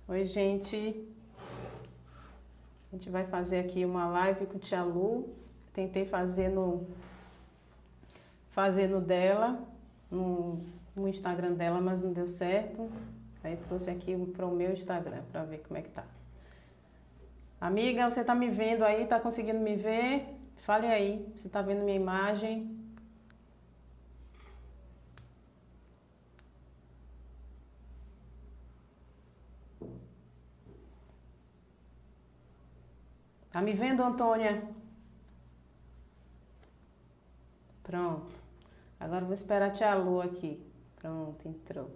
Oi, gente. A gente vai fazer aqui uma live com a Tia Lu. Tentei fazer no dela, no Instagram dela, mas não deu certo. Aí trouxe aqui para o meu Instagram para ver como é que tá. Amiga, você tá me vendo aí? Tá conseguindo me ver? Fale aí. Você tá vendo minha imagem? Tá me vendo, Antônia? Pronto. Agora eu vou esperar a Tia Lu aqui. Pronto, entrou.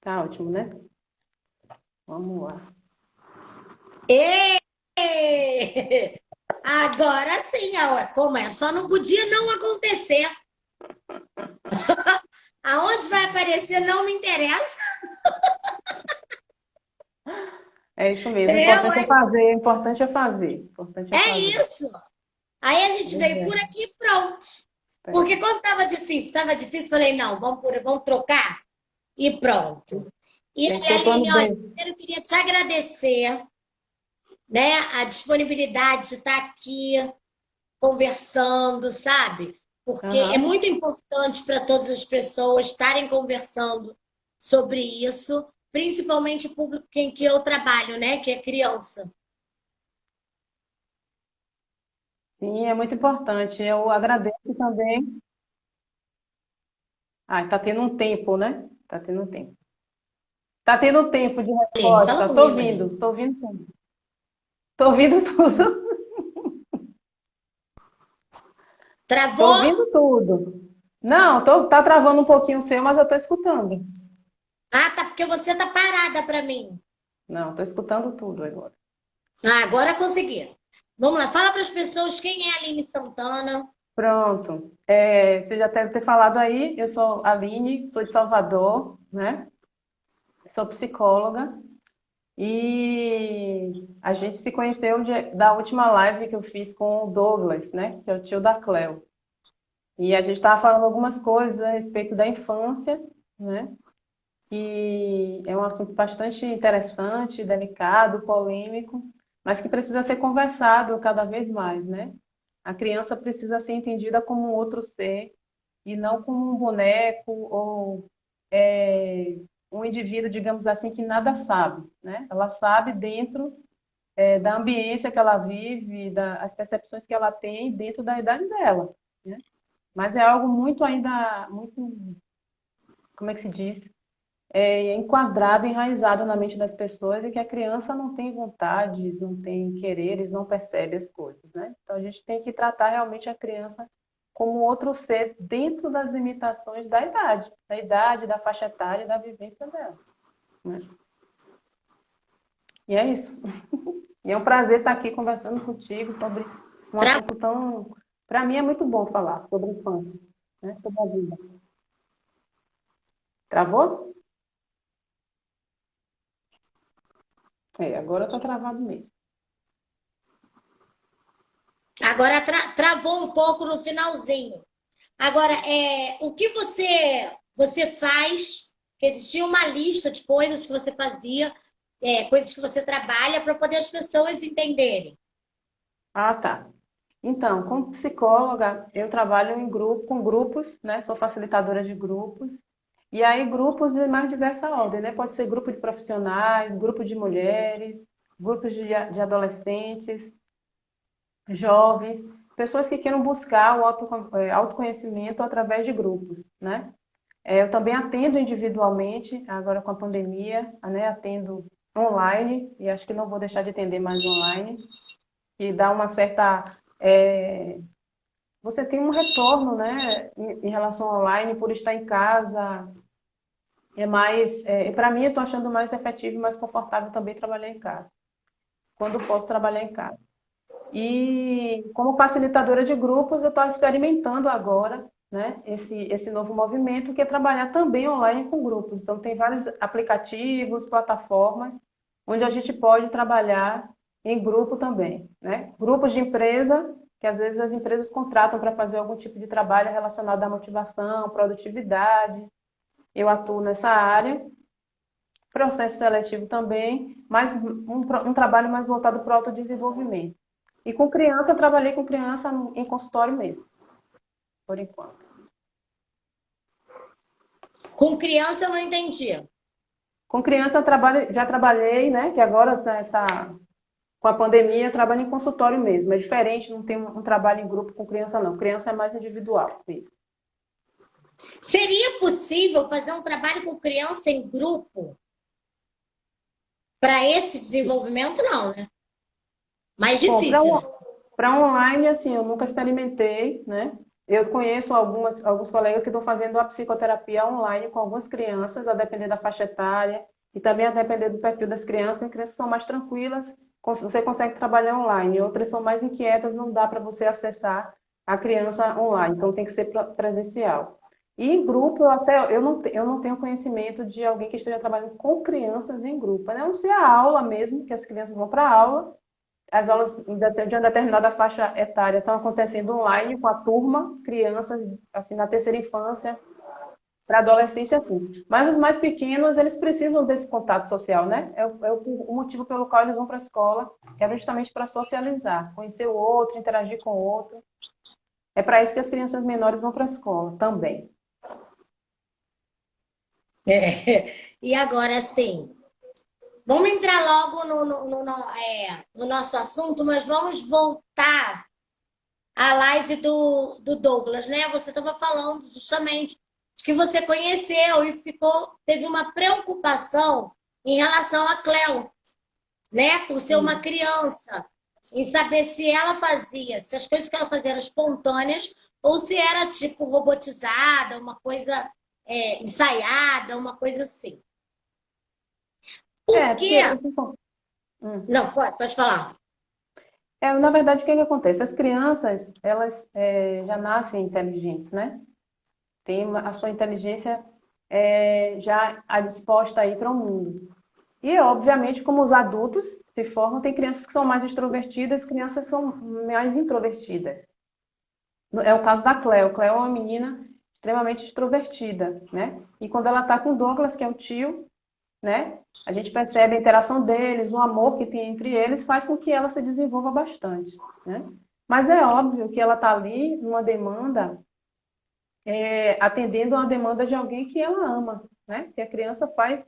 Tá ótimo, né? Vamos lá. Ê! Agora sim, como é? Só não podia não acontecer. Aonde vai aparecer não me interessa. É isso mesmo. O Eu, importante é hein? fazer. O importante é fazer. O importante é É fazer. isso. Aí a gente Pois veio é. por aqui e pronto. É. Porque quando estava difícil, falei, não, vamos trocar e pronto. E Tem que aí, ter o plano Aline, olha, B. primeiro eu queria te agradecer, né, a disponibilidade de estar aqui conversando, sabe? Porque é Aham. muito importante para todas as pessoas estarem conversando sobre isso, principalmente o público em que eu trabalho, né? Que é criança. Sim, é muito importante. Eu agradeço também. Ah, tá tendo um tempo, né? Tá tendo um tempo. Tá tendo tempo de Aline, fala resposta. comigo, Aline. Tô ouvindo tudo. Tô ouvindo tudo. Tô Travou? ouvindo tudo. Não, tá travando um pouquinho o seu, mas eu tô escutando. Ah, tá, porque você tá parada para mim. Não, tô escutando tudo agora. Ah, agora consegui. Vamos lá, fala para as pessoas quem é a Aline Santana. Pronto. Você já deve ter falado aí, eu sou a Aline, sou de Salvador, né? Sou psicóloga e a gente se conheceu da última live que eu fiz com o Douglas, né? Que é o tio da Cleo. E a gente estava falando algumas coisas a respeito da infância, né? E é um assunto bastante interessante, delicado, polêmico, mas que precisa ser conversado cada vez mais, né? A criança precisa ser entendida como um outro ser e não como um boneco ou um indivíduo, digamos assim, que nada sabe, né? Ela sabe dentro da ambiência que ela vive, das percepções que ela tem dentro da idade dela, né? Mas é algo muito ainda, muito, como é que se diz? Enquadrado, enraizado na mente das pessoas e que a criança não tem vontades, não tem quereres, não percebe as coisas, né? Então a gente tem que tratar realmente a criança como outro ser dentro das limitações da idade, da faixa etária e da vivência dela, né? E é isso. E é um prazer estar aqui conversando contigo sobre um Tra- assunto tão, para mim é muito bom falar sobre infância, né? Sobre a vida. Travou? Agora está travado mesmo. Agora travou um pouco no finalzinho. Agora, o que você faz? Que existia uma lista de coisas que você fazia, coisas que você trabalha para poder as pessoas entenderem. Ah, tá. Então, como psicóloga, eu trabalho em grupo, com grupos, né? Sou facilitadora de grupos. E aí, grupos de mais diversa ordem, né? Pode ser grupo de profissionais, grupo de mulheres, grupos de adolescentes, jovens, pessoas que queiram buscar o autoconhecimento através de grupos, né? Eu também atendo individualmente, agora com a pandemia, né? Atendo online, e acho que não vou deixar de atender mais online, que dá uma certa você tem um retorno, né, em relação ao online, por estar em casa. Para mim, eu estou achando mais efetivo e mais confortável também trabalhar em casa, quando posso trabalhar em casa. E como facilitadora de grupos, eu estou experimentando agora, né, esse novo movimento, que é trabalhar também online com grupos. Então, tem vários aplicativos, plataformas, onde a gente pode trabalhar em grupo também, né? Grupos de empresa que às vezes as empresas contratam para fazer algum tipo de trabalho relacionado à motivação, produtividade. Eu atuo nessa área, processo seletivo também, mas um trabalho mais voltado para o autodesenvolvimento. E com criança, eu trabalhei com criança em consultório mesmo, por enquanto. Com criança eu não entendi. Com criança, já trabalhei, né? Que agora tá com a pandemia, eu trabalho em consultório mesmo. É diferente, não tem um trabalho em grupo com criança, não. Criança é mais individual mesmo. Seria possível fazer um trabalho com criança em grupo para esse desenvolvimento, não, né? Mais Bom, difícil, né? para online, assim, eu nunca experimentei, né? Eu conheço alguns colegas que estão fazendo a psicoterapia online com algumas crianças, a depender da faixa etária, e também a depender do perfil das crianças. Tem crianças que são mais tranquilas, você consegue trabalhar online, outras são mais inquietas, não dá para você acessar a criança online, então tem que ser presencial. E em grupo, eu não tenho conhecimento de alguém que esteja trabalhando com crianças em grupo, a não ser a aula mesmo, que as crianças vão para a aula, as aulas de uma determinada faixa etária estão acontecendo online com a turma, crianças assim na terceira infância, para adolescência, assim. Mas os mais pequenos, eles precisam desse contato social, né? O motivo pelo qual eles vão para a escola, que é justamente para socializar, conhecer o outro, interagir com o outro. É para isso que as crianças menores vão para a escola também. É. E agora, sim, vamos entrar logo no nosso assunto, mas vamos voltar à live do Douglas, né? Você estava falando justamente de que você conheceu e teve uma preocupação em relação a Cleo, né? Por ser uma Sim. criança, em saber se ela fazia, se as coisas que ela fazia eram espontâneas ou se era tipo robotizada, uma coisa ensaiada, uma coisa assim. Por Porque... quê? Não, pode falar. Na verdade, o que acontece? As crianças, elas já nascem inteligentes, né? Tem a sua inteligência já disposta aí para o mundo. E, obviamente, como os adultos se formam, tem crianças que são mais extrovertidas, crianças que são mais introvertidas. É o caso da Cleo. Cleo é uma menina extremamente extrovertida, né? E quando ela está com o Douglas, que é o tio, né? A gente percebe a interação deles, o amor que tem entre eles, faz com que ela se desenvolva bastante, né? Mas é óbvio que ela está ali numa demanda, atendendo a uma demanda de alguém que ela ama, né? Que a criança faz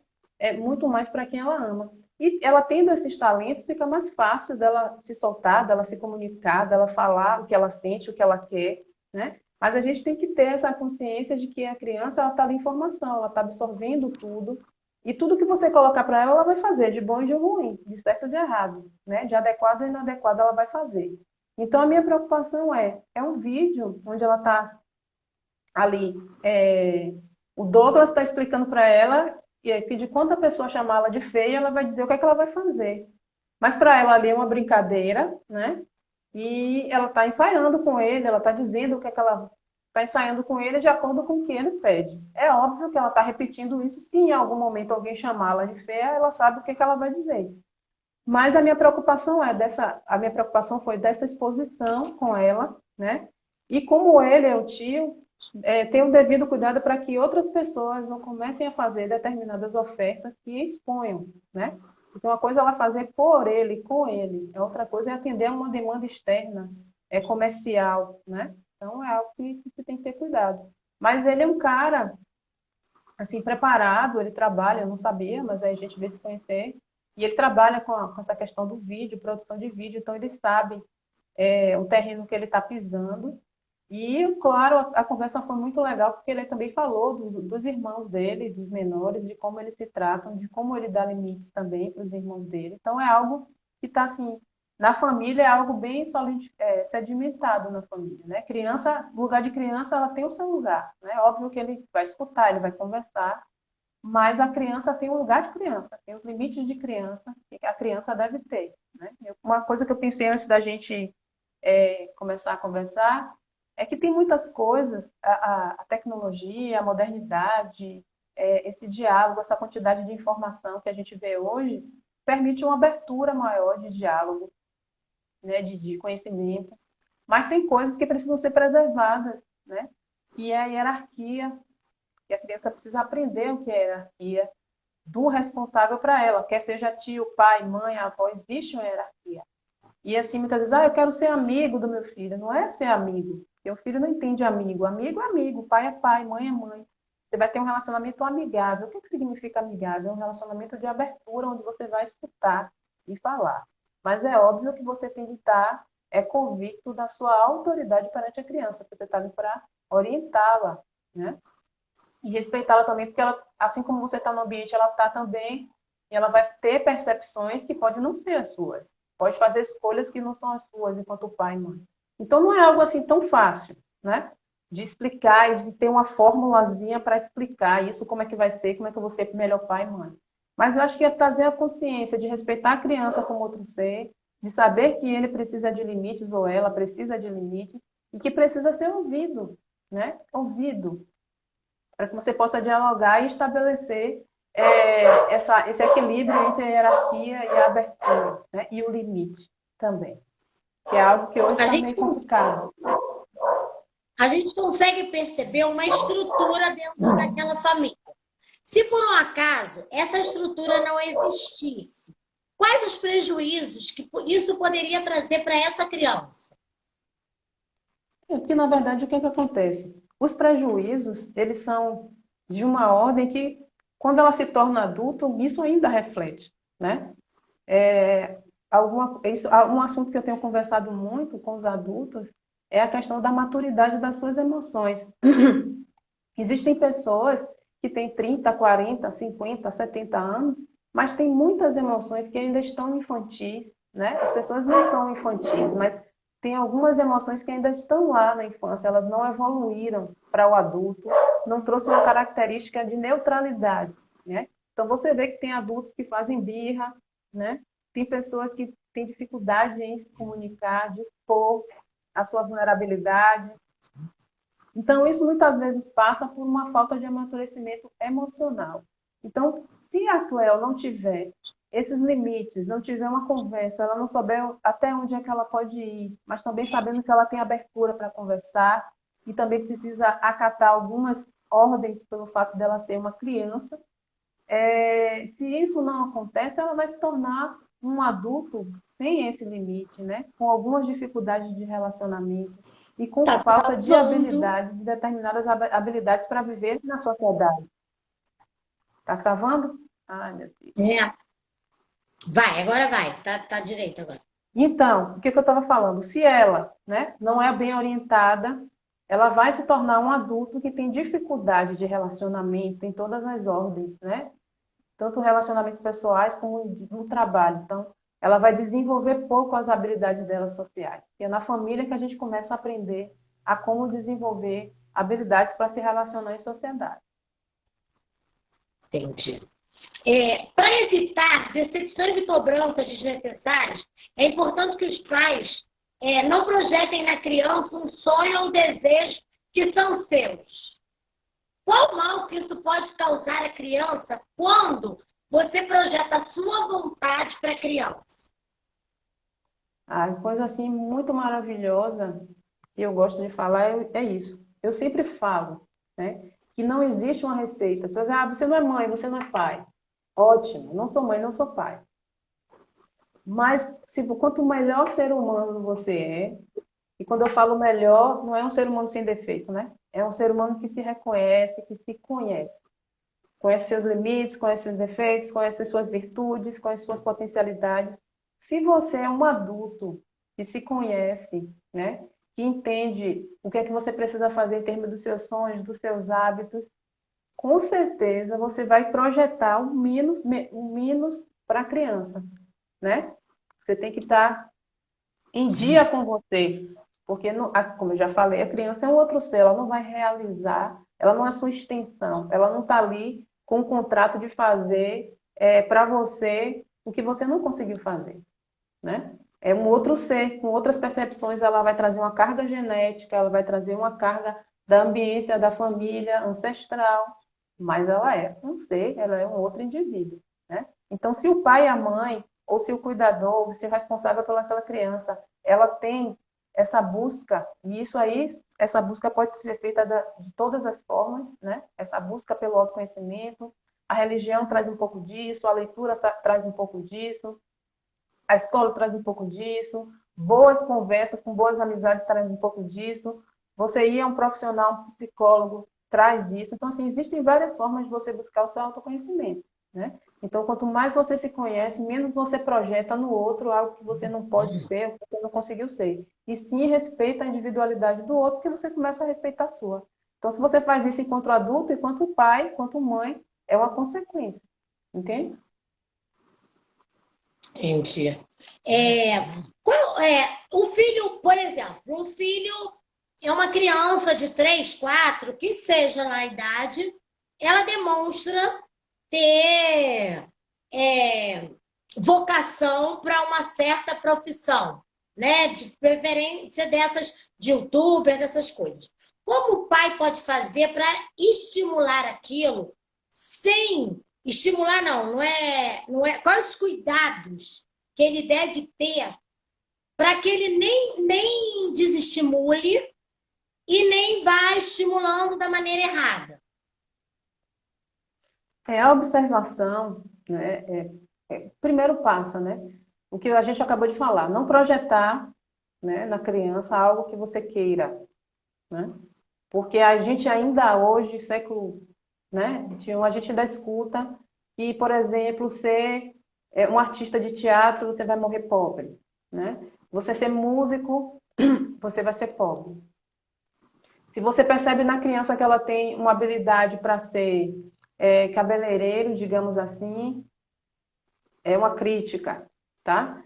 muito mais para quem ela ama. E ela tendo esses talentos, fica mais fácil dela se soltar, dela se comunicar, dela falar o que ela sente, o que ela quer, né? Mas a gente tem que ter essa consciência de que a criança ela está ali em formação, ela está absorvendo tudo, e tudo que você colocar para ela, ela vai fazer, de bom e de ruim, de certo e de errado, né? De adequado e inadequado, ela vai fazer. Então, a minha preocupação é um vídeo onde ela está ali, o Douglas está explicando para ela que de quando a pessoa chamar ela de feia, ela vai dizer o que é que ela vai fazer. Mas para ela ali é uma brincadeira, né? E ela está ensaiando com ele, ela está dizendo o que é que ela está ensaiando com ele de acordo com o que ele pede. É óbvio que ela está repetindo isso, se em algum momento alguém chamá-la de feia, ela sabe o que é que ela vai dizer. Mas a minha preocupação foi dessa exposição com ela, né? E como ele é o tio, ter o devido cuidado para que outras pessoas não comecem a fazer determinadas ofertas que exponham, né? Porque uma coisa é ela fazer por ele, com ele, a outra coisa é atender a uma demanda externa, comercial, né? Então é algo que se tem que ter cuidado. Mas ele é um cara, assim, preparado, ele trabalha, eu não sabia, mas aí a gente veio se conhecer, e ele trabalha com essa questão do vídeo, produção de vídeo, então ele sabe o terreno que ele está pisando. E, claro, a conversa foi muito legal, porque ele também falou dos irmãos dele, dos menores, de como eles se tratam, de como ele dá limites também para os irmãos dele. Então, é algo que está, assim, na família, é algo bem sedimentado na família, né? Criança, no lugar de criança, ela tem o seu lugar, né? Óbvio que ele vai escutar, ele vai conversar, mas a criança tem um lugar de criança, tem os limites de criança que a criança deve ter, né? Uma coisa que eu pensei antes da gente começar a conversar é que tem muitas coisas, a tecnologia, a modernidade, esse diálogo, essa quantidade de informação que a gente vê hoje, permite uma abertura maior de diálogo, né, de conhecimento. mas tem coisas que precisam ser preservadas, né? E é a hierarquia, e a criança precisa aprender o que é hierarquia do responsável para ela, quer seja tio, pai, mãe, avó, existe uma hierarquia. E assim, muitas vezes, eu quero ser amigo do meu filho. Não é ser amigo, porque o filho não entende amigo. Amigo é amigo, pai é pai, mãe é mãe. Você vai ter um relacionamento amigável. O que significa amigável? É um relacionamento de abertura, onde você vai escutar e falar. Mas é óbvio que você tem que estar convicto da sua autoridade perante a criança, porque você está ali para orientá-la, né? E respeitá-la também, porque ela, assim como você está no ambiente, ela está também, e ela vai ter percepções que podem não ser as suas. Pode fazer escolhas que não são as suas, enquanto pai e mãe. Então, não é algo assim tão fácil, né? De explicar e de ter uma formulazinha para explicar isso, como é que vai ser, como é que eu vou ser melhor pai e mãe. Mas eu acho que é trazer a consciência de respeitar a criança como outro ser, de saber que ele precisa de limites ou ela precisa de limites e que precisa ser ouvido, né? Ouvido, para que você possa dialogar e estabelecer esse equilíbrio entre a hierarquia e a abertura, né? E o limite também, que é algo que hoje A está gente, meio complicado. a gente consegue perceber uma estrutura dentro daquela família. Se por um acaso essa estrutura não existisse, quais os prejuízos que isso poderia trazer para essa criança? Porque, na verdade, o que é que acontece? Os prejuízos, eles são de uma ordem que, quando ela se torna adulta, isso ainda reflete, né? Um assunto que eu tenho conversado muito com os adultos é a questão da maturidade das suas emoções. Existem pessoas que têm 30, 40, 50, 70 anos, mas têm muitas emoções que ainda estão infantis, né? As pessoas não são infantis, mas tem algumas emoções que ainda estão lá na infância, elas não evoluíram para o adulto, não trouxe uma característica de neutralidade, né? Então você vê que tem adultos que fazem birra, né? Tem pessoas que têm dificuldade em se comunicar, de expor a sua vulnerabilidade. Então, isso muitas vezes passa por uma falta de amadurecimento emocional. Então, se a Cleo não tiver esses limites, não tiver uma conversa, ela não souber até onde é que ela pode ir, mas também sabendo que ela tem abertura para conversar e também precisa acatar algumas ordens pelo fato dela ser uma criança, se isso não acontece, ela vai se tornar um adulto sem esse limite, né? Com algumas dificuldades de relacionamento e com Tá falta de travando. habilidades, de determinadas habilidades para viver na sociedade. Tá travando? Ai, meu Deus. É. Vai, agora vai. Tá direito agora. Então, o que eu estava falando? Se ela, né, não é bem orientada, ela vai se tornar um adulto que tem dificuldade de relacionamento em todas as ordens, né? Tanto relacionamentos pessoais como no trabalho. Então, ela vai desenvolver pouco as habilidades dela sociais. E é na família que a gente começa a aprender a como desenvolver habilidades para se relacionar em sociedade. Entendi. Para evitar decepções e cobranças desnecessárias, é importante que os pais não projetem na criança um sonho ou um desejo que são seus. Qual mal que isso pode causar à criança quando você projeta a sua vontade para a criança? A coisa assim muito maravilhosa que eu gosto de falar é isso. Eu sempre falo, né, que não existe uma receita. Você diz, você não é mãe, você não é pai. Ótimo, não sou mãe, não sou pai. Mas quanto melhor ser humano você é, e quando eu falo melhor, não é um ser humano sem defeito, né? É um ser humano que se reconhece, que se conhece. Conhece seus limites, conhece seus defeitos, conhece suas virtudes, conhece suas potencialidades. Se você é um adulto que se conhece, né? Que entende o que é que você precisa fazer em termos dos seus sonhos, dos seus hábitos, com certeza você vai projetar o menos para a criança, né? Você tem que estar em dia com você, porque, como eu já falei, a criança é um outro ser, ela não vai realizar, ela não é sua extensão, ela não está ali com o contrato de fazer para você o que você não conseguiu fazer, né? É um outro ser, com outras percepções, ela vai trazer uma carga genética, ela vai trazer uma carga da ambiência, da família ancestral, mas ela é um ser, ela é um outro indivíduo, né? Então, se o pai e a mãe, ou se o cuidador, ou se o responsável pelaquela criança, ela tem essa busca, e isso aí, essa busca pode ser feita de todas as formas, né? Essa busca pelo autoconhecimento, a religião traz um pouco disso, a leitura traz um pouco disso, a escola traz um pouco disso, boas conversas com boas amizades trazem um pouco disso, você ir a um profissional, um psicólogo, traz isso. Então, assim, existem várias formas de você buscar o seu autoconhecimento, né? Então, quanto mais você se conhece, menos você projeta no outro algo que você não pode ser, que você não conseguiu ser. E sim respeita a individualidade do outro, porque você começa a respeitar a sua. Então, se você faz isso enquanto adulto, enquanto pai, enquanto mãe, é uma consequência. Entende? Entendi. O filho, por exemplo, um filho é uma criança de 3, 4, que seja lá a idade, ela demonstra ter vocação para uma certa profissão, né? De preferência dessas de youtuber, dessas coisas. Como o pai pode fazer para estimular aquilo sem estimular não é quais os cuidados que ele deve ter para que ele nem desestimule e nem vá estimulando da maneira errada? É a observação, né? Primeiro passo, né? O que a gente acabou de falar, não projetar, né, na criança algo que você queira, né? Porque a gente ainda hoje, século, né, 21, a gente ainda escuta que, por exemplo, ser um artista de teatro, você vai morrer pobre, né? Você ser músico, você vai ser pobre. Se você percebe na criança que ela tem uma habilidade para ser cabeleireiro, digamos assim, é uma crítica, tá?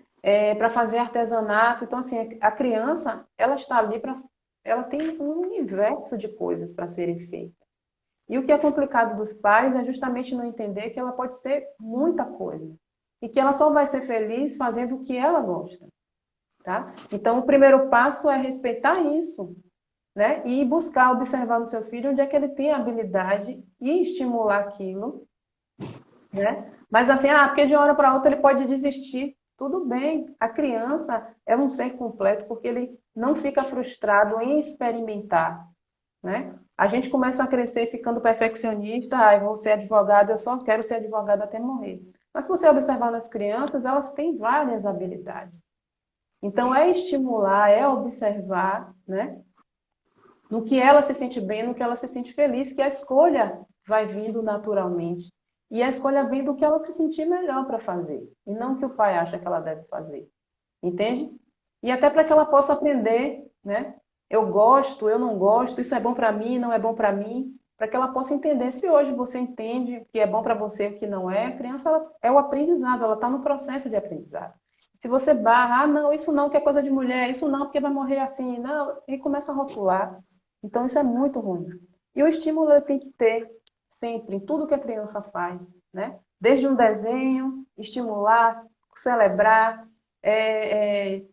Para fazer artesanato. Então, assim, a criança, ela está ali para... Ela tem um universo de coisas para serem feitas. E o que é complicado dos pais é justamente não entender que ela pode ser muita coisa. E que ela só vai ser feliz fazendo o que ela gosta, tá? Então, o primeiro passo é respeitar isso, né? E buscar observar no seu filho onde é que ele tem habilidade e estimular aquilo, né? Mas assim, porque de uma hora para outra ele pode desistir. Tudo bem, a criança é um ser completo porque ele não fica frustrado em experimentar, né? A gente começa a crescer ficando perfeccionista, eu vou ser advogado, eu só quero ser advogado até morrer. Mas se você observar nas crianças, elas têm várias habilidades. Então é estimular, é observar, né? No que ela se sente bem, no que ela se sente feliz, que a escolha vai vindo naturalmente. E a escolha vem do que ela se sentir melhor para fazer, e não o que o pai acha que ela deve fazer. Entende? E até para que ela possa aprender, né? Eu gosto, eu não gosto, isso é bom para mim, não é bom para mim, para que ela possa entender. Se hoje você entende o que é bom para você e o que não é, a criança é o aprendizado, ela está no processo de aprendizado. Se você barra, não, isso não, que é coisa de mulher, isso não, porque vai morrer assim, não, e começa a rotular. Então, isso é muito ruim. E o estímulo ele tem que ter sempre, em tudo que a criança faz, né? Desde um desenho, estimular, celebrar,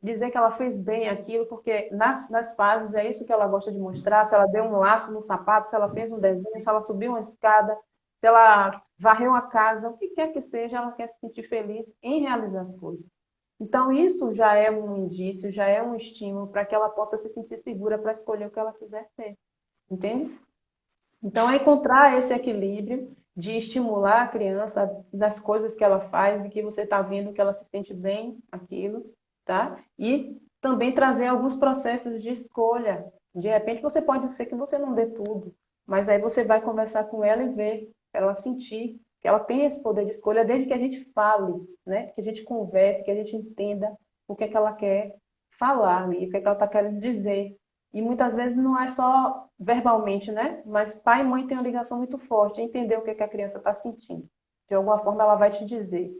dizer que ela fez bem aquilo, porque nas fases é isso que ela gosta de mostrar, se ela deu um laço no sapato, se ela fez um desenho, se ela subiu uma escada, se ela varreu a casa, o que quer que seja, ela quer se sentir feliz em realizar as coisas. Então, isso já é um indício, já é um estímulo para que ela possa se sentir segura para escolher o que ela quiser ser. Entende? Então, é encontrar esse equilíbrio de estimular a criança das coisas que ela faz e que você está vendo que ela se sente bem aquilo, tá? E também trazer alguns processos de escolha. De repente, você pode ser que você não dê tudo, mas aí você vai conversar com ela e ver, ela sentir que ela tem esse poder de escolha desde que a gente fale, né? Que a gente converse, que a gente entenda o que é que ela quer falar ali, o que é que ela está querendo dizer. E muitas vezes não é só verbalmente, né? Mas pai e mãe têm uma ligação muito forte, entender o que é que a criança está sentindo. De alguma forma ela vai te dizer,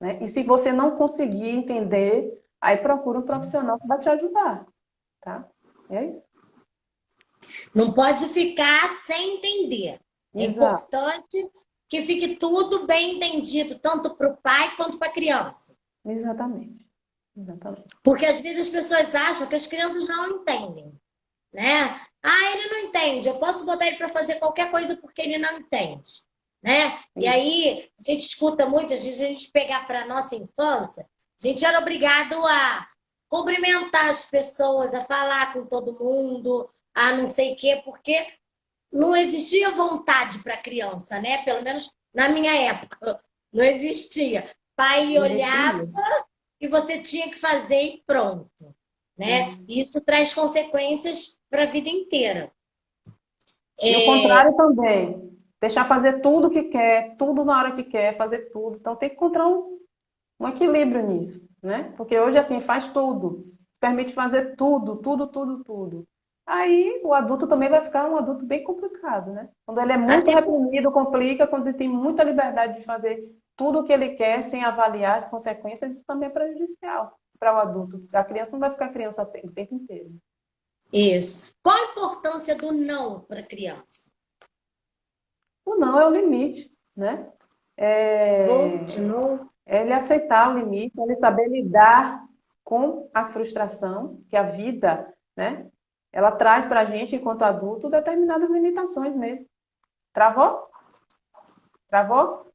né? E se você não conseguir entender, aí procura um profissional que vai te ajudar, tá? É isso. Não pode ficar sem entender. É Exato. importante que fique tudo bem entendido, tanto para o pai quanto para a criança. Exatamente. Exatamente. Porque às vezes as pessoas acham que as crianças não entendem, né? Ele não entende, eu posso botar ele para fazer qualquer coisa porque ele não entende, né? E aí a gente escuta muitas vezes, a gente pegar para a nossa infância, a gente era obrigado a cumprimentar as pessoas, a falar com todo mundo, a não sei o quê, porque não existia vontade para criança, né? Pelo menos na minha época, não existia. Pai lhe olhava e você tinha que fazer e pronto, né? Isso traz consequências para a vida inteira. E o contrário também. Deixar fazer tudo que quer, tudo na hora que quer, fazer tudo. Então tem que encontrar um equilíbrio nisso, né? Porque hoje, assim, faz tudo. Permite fazer tudo, tudo, tudo, tudo. Aí o adulto também vai ficar um adulto bem complicado, né? Quando ele é muito reprimido, complica. Quando ele tem muita liberdade de fazer tudo o que ele quer, sem avaliar as consequências, isso também é prejudicial para o adulto. A criança não vai ficar criança o tempo inteiro. Isso. Qual a importância do não para a criança? O não é o limite, né? De novo. É ele aceitar o limite, ele saber lidar com a frustração que a vida, né? Ela traz para a gente, enquanto adulto, determinadas limitações mesmo. Travou? Travou?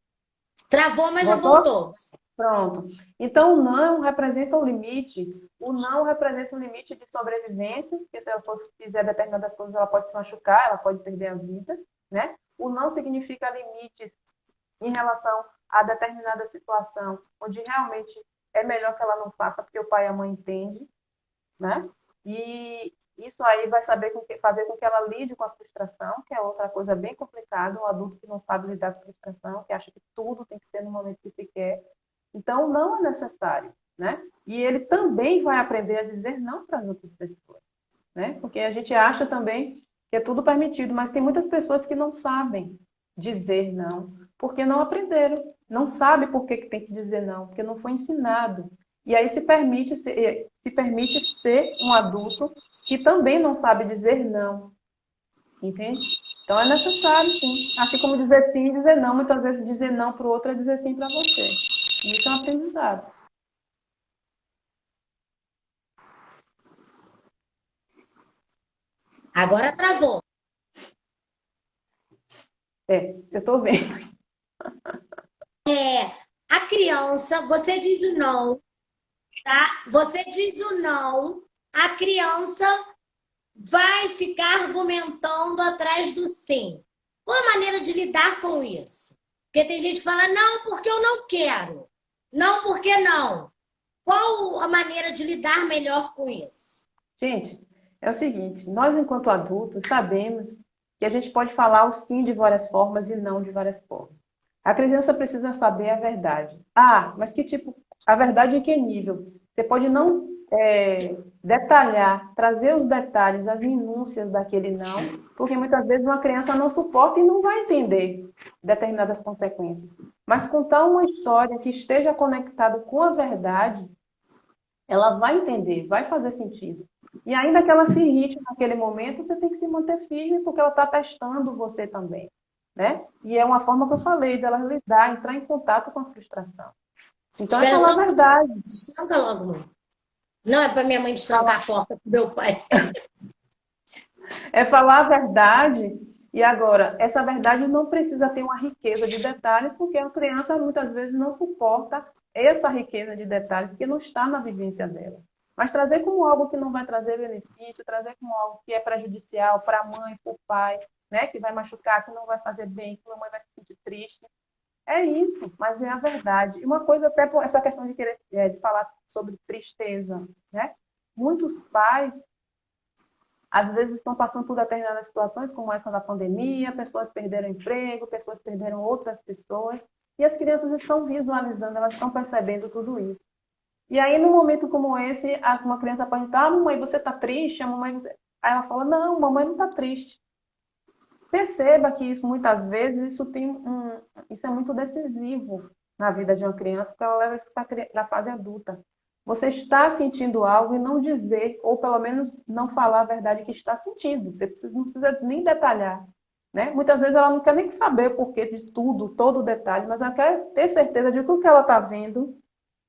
Travou, mas já voltou. Pronto. Então, o não representa um limite. O não representa um limite de sobrevivência, porque se ela fizer determinadas coisas, ela pode se machucar, ela pode perder a vida, né? O não significa limites em relação a determinada situação, onde realmente é melhor que ela não faça, porque o pai e a mãe entendem, né? E isso aí vai fazer com que ela lide com a frustração, que é outra coisa bem complicada, um adulto que não sabe lidar com a frustração, que acha que tudo tem que ser no momento que se quer. Então, não é necessário, né? E ele também vai aprender a dizer não para as outras pessoas, né? Porque a gente acha também que é tudo permitido, mas tem muitas pessoas que não sabem dizer não, porque não aprenderam, não sabe por que tem que dizer não, porque não foi ensinado. E aí se permite ser um adulto que também não sabe dizer não, entende? Então é necessário, sim. Assim como dizer sim e dizer não, muitas vezes dizer não para o outro é dizer sim para você. E isso é um aprendizado. Agora travou. Eu estou vendo. A criança, você diz o não, tá? Você diz o não, a criança vai ficar argumentando atrás do sim. Qual a maneira de lidar com isso? Porque tem gente que fala, não, porque eu não quero. Não, porque não. Qual a maneira de lidar melhor com isso? Gente, é o seguinte, nós enquanto adultos sabemos que a gente pode falar o sim de várias formas e não de várias formas. A criança precisa saber a verdade. Ah, mas que tipo, a verdade em que nível? Você pode não detalhar, trazer os detalhes, as minúcias daquele não, porque muitas vezes uma criança não suporta e não vai entender determinadas consequências. Mas contar uma história que esteja conectada com a verdade, ela vai entender, vai fazer sentido. E ainda que ela se irrite naquele momento, você tem que se manter firme, porque ela está testando você também, né? E é uma forma que eu falei, dela lidar, entrar em contato com a frustração. Então, é falar a verdade. Destranca logo, mãe. Não é para minha mãe destrancar a porta para meu pai. É falar a verdade. E agora, essa verdade não precisa ter uma riqueza de detalhes, porque a criança muitas vezes não suporta essa riqueza de detalhes, porque não está na vivência dela. Mas trazer como algo que não vai trazer benefício, trazer como algo que é prejudicial para a mãe, para o pai, né? Que vai machucar, que não vai fazer bem, que a mãe vai se sentir triste. É isso, mas é a verdade. E uma coisa, até por essa questão de querer de falar sobre tristeza, né? Muitos pais, às vezes, estão passando por determinadas situações, como essa da pandemia, pessoas perderam emprego, pessoas perderam outras pessoas, e as crianças estão visualizando, elas estão percebendo tudo isso. E aí, num momento como esse, uma criança pode estar, mamãe, você está triste? A mamãe, Aí ela fala, não, mamãe não está triste. Perceba que isso, muitas vezes, isso é muito decisivo na vida de uma criança, porque ela leva isso para a fase adulta. Você está sentindo algo e não dizer, ou pelo menos não falar a verdade que está sentindo. Você não precisa nem detalhar, né? Muitas vezes ela não quer nem saber o porquê de tudo, todo o detalhe, mas ela quer ter certeza de que o que ela está vendo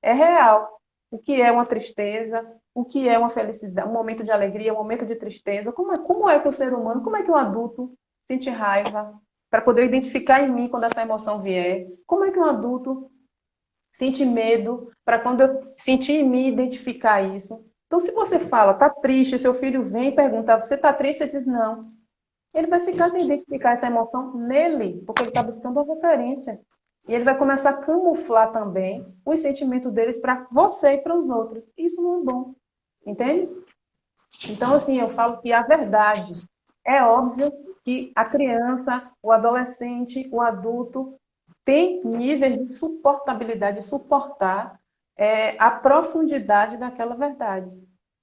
é real. O que é uma tristeza, o que é uma felicidade, um momento de alegria, um momento de tristeza. Como é que o ser humano, como é que um adulto sente raiva, para poder identificar em mim quando essa emoção vier? Como é que um adulto sente medo, para quando eu sentir em mim identificar isso? Então, se você fala, tá triste, seu filho vem e pergunta, você tá triste? Você diz não. Ele vai ficar sem identificar essa emoção nele, porque ele está buscando a referência. E ele vai começar a camuflar também os sentimentos deles para você e para os outros. Isso não é bom. Entende? Então, assim, eu falo que a verdade é óbvio que a criança, o adolescente, o adulto tem níveis de suportabilidade, de suportar a profundidade daquela verdade.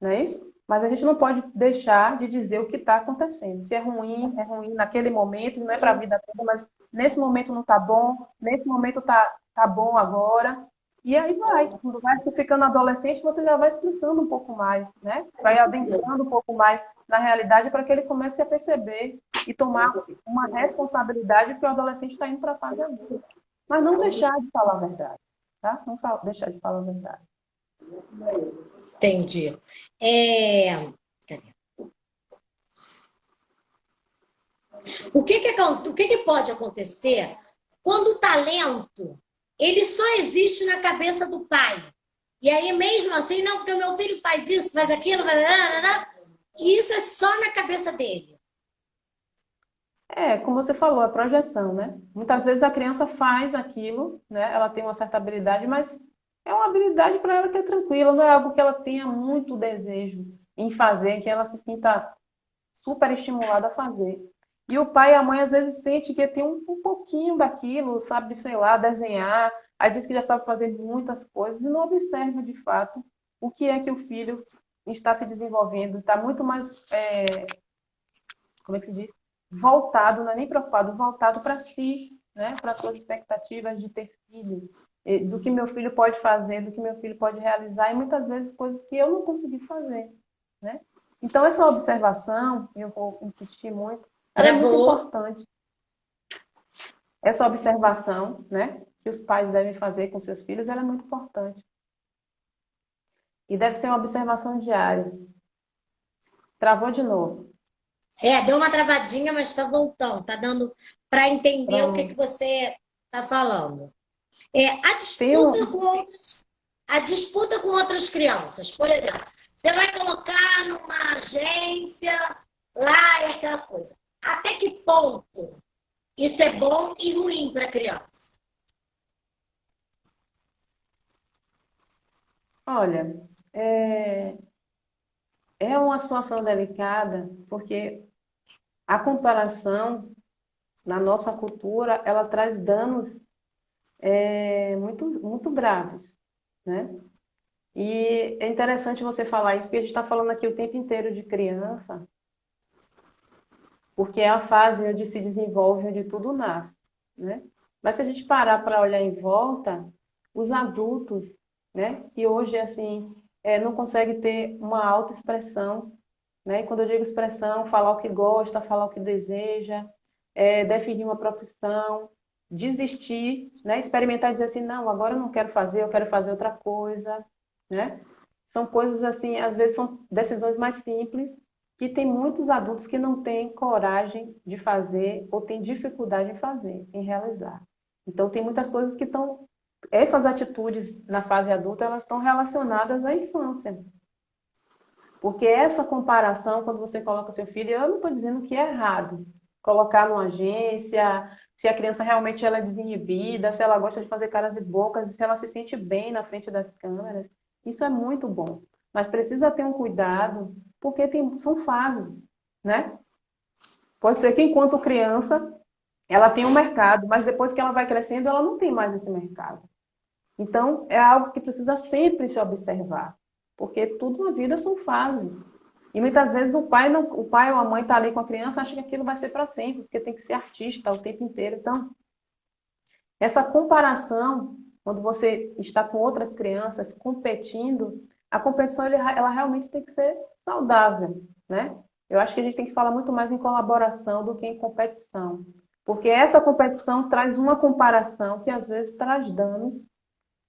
Não é isso? Mas a gente não pode deixar de dizer o que está acontecendo. Se é ruim naquele momento, não é para a vida toda, mas nesse momento não está bom, nesse momento tá bom agora. E aí vai. Quando vai ficando adolescente, você já vai explicando um pouco mais, né? Vai adentrando um pouco mais na realidade para que ele comece a perceber e tomar uma responsabilidade, porque o adolescente está indo para a fase adulta. Mas não deixar de falar a verdade, tá? Não deixar de falar a verdade. Entendi. Cadê? O que pode acontecer quando o talento ele só existe na cabeça do pai? E aí, mesmo assim, não, porque o meu filho faz isso, faz aquilo, e isso é só na cabeça dele. Como você falou, a projeção, né? Muitas vezes a criança faz aquilo, né? Ela tem uma certa habilidade, mas é uma habilidade para ela que é tranquila, não é algo que ela tenha muito desejo em fazer, que ela se sinta super estimulada a fazer. E o pai e a mãe às vezes sente que tem um pouquinho daquilo, sabe, sei lá, desenhar, aí diz que já sabe fazer muitas coisas e não observa de fato o que é que o filho está se desenvolvendo, está muito mais, como é que se diz? Voltado, não é nem preocupado, voltado para si, né? Para as suas expectativas de ter filho, do que meu filho pode fazer, do que meu filho pode realizar, e muitas vezes coisas que eu não consegui fazer, né? Então, essa observação, eu vou insistir muito, ela é muito importante. Essa observação, né, que os pais devem fazer com seus filhos, ela é muito importante. E deve ser uma observação diária. Travou de novo. Deu uma travadinha, mas está voltando. Está dando para entender o que você está falando. A disputa com outras crianças, por exemplo, você vai colocar numa agência, lá é aquela coisa. Até que ponto isso é bom e ruim para a criança? Olha, é uma situação delicada, porque a comparação na nossa cultura, ela traz danos muito, muito graves, né? E é interessante você falar isso, porque a gente está falando aqui o tempo inteiro de criança, porque é a fase onde se desenvolve, onde tudo nasce, né? Mas se a gente parar para olhar em volta, os adultos, né, que hoje, assim, não conseguem ter uma autoexpressão, né? E quando eu digo expressão, falar o que gosta, falar o que deseja, definir uma profissão, desistir, né? Experimentar e dizer assim, não, agora eu não quero fazer, eu quero fazer outra coisa, né? São coisas assim, às vezes são decisões mais simples, que tem muitos adultos que não têm coragem de fazer ou têm dificuldade em fazer, em realizar. Então, tem muitas coisas que estão... Essas atitudes na fase adulta, elas estão relacionadas à infância. Porque essa comparação, quando você coloca seu filho, eu não estou dizendo que é errado colocar numa agência, se a criança realmente ela é desinibida, se ela gosta de fazer caras e bocas, se ela se sente bem na frente das câmeras. Isso é muito bom. Mas precisa ter um cuidado, porque são fases, né? Pode ser que enquanto criança ela tem um mercado, mas depois que ela vai crescendo, ela não tem mais esse mercado. Então, é algo que precisa sempre se observar, porque tudo na vida são fases. E muitas vezes o pai ou a mãe está ali com a criança, acha que aquilo vai ser para sempre, porque tem que ser artista o tempo inteiro. Então, essa comparação, quando você está com outras crianças competindo, a competição ela realmente tem que ser saudável, né? Eu acho que a gente tem que falar muito mais em colaboração do que em competição. Porque essa competição traz uma comparação que às vezes traz danos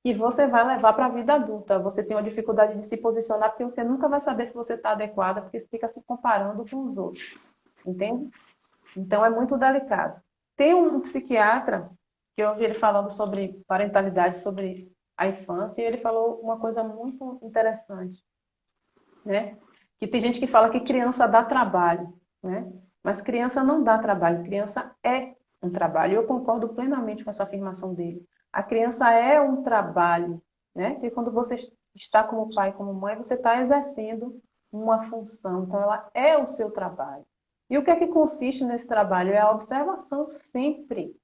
que você vai levar para a vida adulta. Você tem uma dificuldade de se posicionar porque você nunca vai saber se você está adequada, porque você fica se comparando com os outros. Entende? Então é muito delicado. Tem um psiquiatra que eu ouvi ele falando sobre parentalidade, sobre a infância, e ele falou uma coisa muito interessante. né? Que tem gente que fala que criança dá trabalho, né? Mas criança não dá trabalho, criança é um trabalho. Eu concordo plenamente com essa afirmação dele. A criança é um trabalho, né? Porque quando você está como pai, como mãe, você está exercendo uma função. Então, ela é o seu trabalho. E o que é que consiste nesse trabalho? É a observação sempre.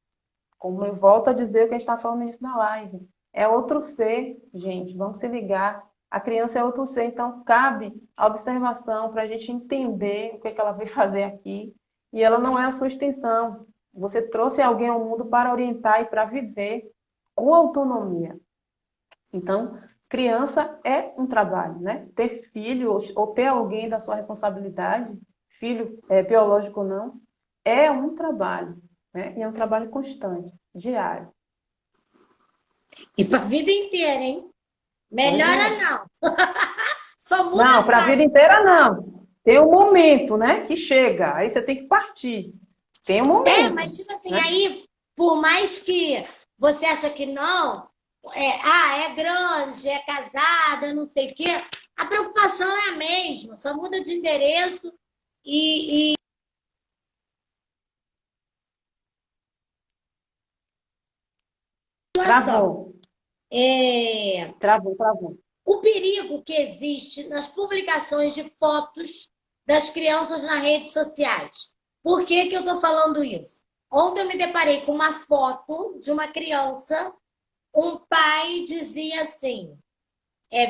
Como eu volto a dizer o que a gente está falando no início da live. É outro ser, gente. Vamos se ligar. A criança é outro ser, então cabe a observação para a gente entender o que é que ela veio fazer aqui. E ela não é a sua extensão. Você trouxe alguém ao mundo para orientar e para viver com autonomia. Então, criança é um trabalho, né? Ter filho ou ter alguém da sua responsabilidade, filho biológico ou não, é um trabalho, né? E é um trabalho constante, diário. E para a vida inteira, hein? Melhora não. Só muda Não, a para a fase. vida inteira não. Tem um momento, né, que chega, aí você tem que partir. Tem um Mas momento, tipo assim, né? aí, por mais que você acha que não, é grande, é casada, não sei o quê, a preocupação é a mesma, só muda de endereço e situação. Travou, É, travou. o perigo que existe nas publicações de fotos das crianças nas redes sociais. Por que que eu estou falando isso? Ontem eu me deparei com uma foto de uma criança, um pai dizia assim,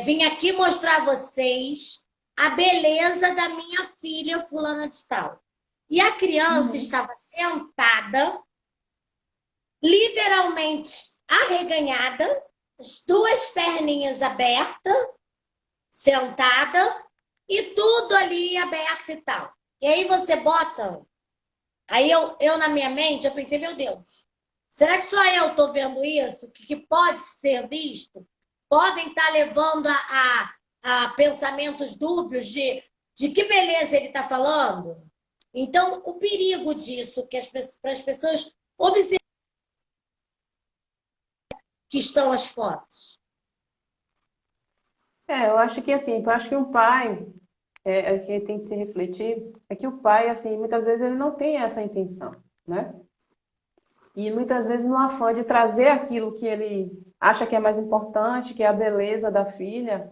vim aqui mostrar a vocês a beleza da minha filha fulana de tal. E a criança Uhum. estava sentada, literalmente arreganhada, as duas perninhas abertas, sentada, e tudo ali aberto e tal. E aí você bota. Aí eu na minha mente, eu pensei, meu Deus, será que só eu estou vendo isso? Que pode ser visto? Podem estar levando a pensamentos dúbios de que beleza ele está falando? Então, o perigo disso, que para as pessoas observarem que estão as fotos. Eu acho que assim, eu acho que um pai, que tem que se refletir, é que o pai, assim, muitas vezes ele não tem essa intenção, né? E muitas vezes no afã de trazer aquilo que ele acha que é mais importante, que é a beleza da filha,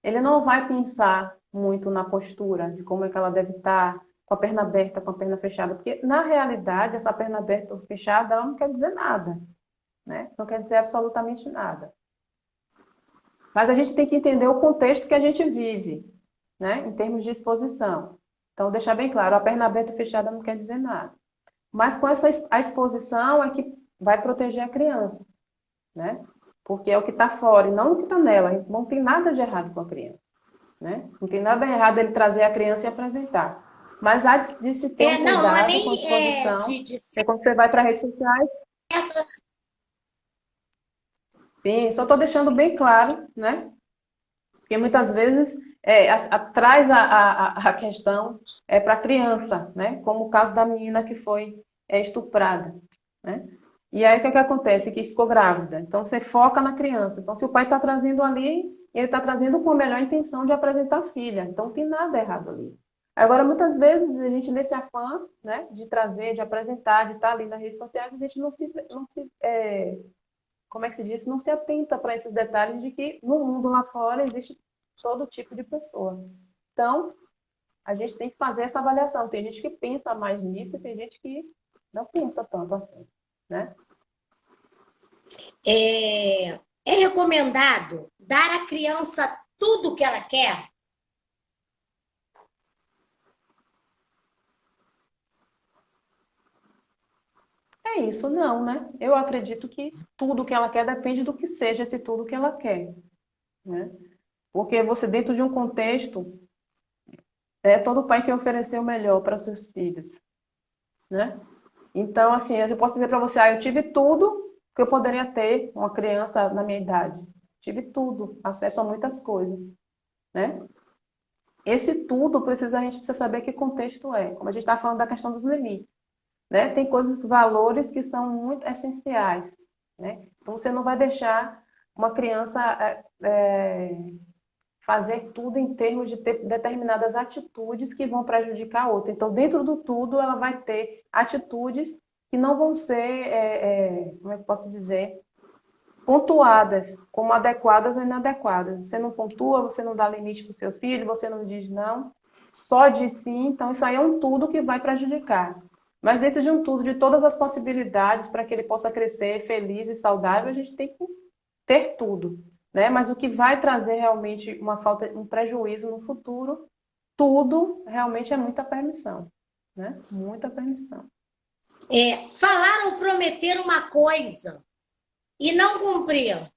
ele não vai pensar muito na postura, de como é que ela deve estar, com a perna aberta, com a perna fechada, porque na realidade essa perna aberta ou fechada, ela não quer dizer nada, né? Não quer dizer absolutamente nada. Mas a gente tem que entender o contexto que a gente vive, né? Em termos de exposição. Então, deixar bem claro, a perna aberta ou fechada não quer dizer nada. Mas com a exposição é que vai proteger a criança, né? Porque é o que está fora e não o que está nela. Não tem nada de errado com a criança, né? Não tem nada errado ele trazer a criança e apresentar. Mas há de se ter um Não é cuidado com a nem exposição. de Porque quando você vai para redes sociais, certo. sim, só estou deixando bem claro, né? Porque muitas vezes traz a questão para a criança, né? Como o caso da menina que foi estuprada, né? E aí o que, que acontece? Que ficou grávida. Então você foca na criança. Então se o pai está trazendo ali, ele está trazendo com a melhor intenção de apresentar a filha. Então não tem nada errado ali. Agora, muitas vezes, a gente, nesse afã, né, de trazer, de apresentar, de estar ali nas redes sociais, a gente como é que se diz, não se atenta para esses detalhes de que no mundo lá fora existe todo tipo de pessoa. Então, a gente tem que fazer essa avaliação. Tem gente que pensa mais nisso e tem gente que não pensa tanto assim, né? É recomendado dar à criança tudo o que ela quer? É isso, não, né? Eu acredito que tudo que ela quer depende do que seja esse tudo que ela quer, né? Porque você, dentro de um contexto, todo pai quer oferecer o melhor para seus filhos, né? Então, assim, eu posso dizer para você, eu tive tudo que eu poderia ter uma criança na minha idade. Tive tudo, acesso a muitas coisas, né? Esse tudo a gente precisa saber que contexto é. Como a gente está falando da questão dos limites, né? Tem coisas, valores que são muito essenciais, né? Então, você não vai deixar uma criança fazer tudo em termos de ter determinadas atitudes que vão prejudicar a outra. Então, dentro do tudo, ela vai ter atitudes que não vão ser, como é que eu posso dizer, pontuadas como adequadas ou inadequadas. Você não pontua, você não dá limite para o seu filho, você não diz não, só diz sim. Então, isso aí é um tudo que vai prejudicar. Mas dentro de um tudo, de todas as possibilidades para que ele possa crescer feliz e saudável, a gente tem que ter tudo, né? Mas o que vai trazer realmente uma falta, um prejuízo no futuro, tudo realmente é muita permissão, né? Muita permissão. Falar ou prometer uma coisa e não cumprir.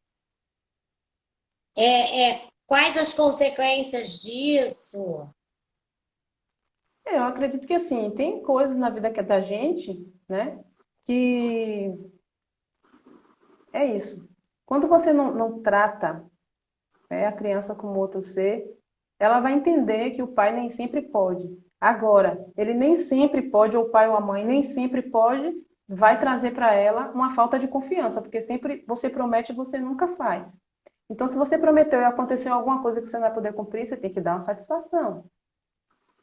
Quais as consequências disso? Eu acredito que assim, tem coisas na vida que é da gente, né? Que é isso. Quando você não trata, né, a criança como outro ser, ela vai entender que o pai nem sempre pode. Agora, ele nem sempre pode, ou o pai ou a mãe nem sempre pode, vai trazer para ela uma falta de confiança, porque sempre você promete e você nunca faz. Então, se você prometeu e aconteceu alguma coisa que você não vai poder cumprir, você tem que dar uma satisfação.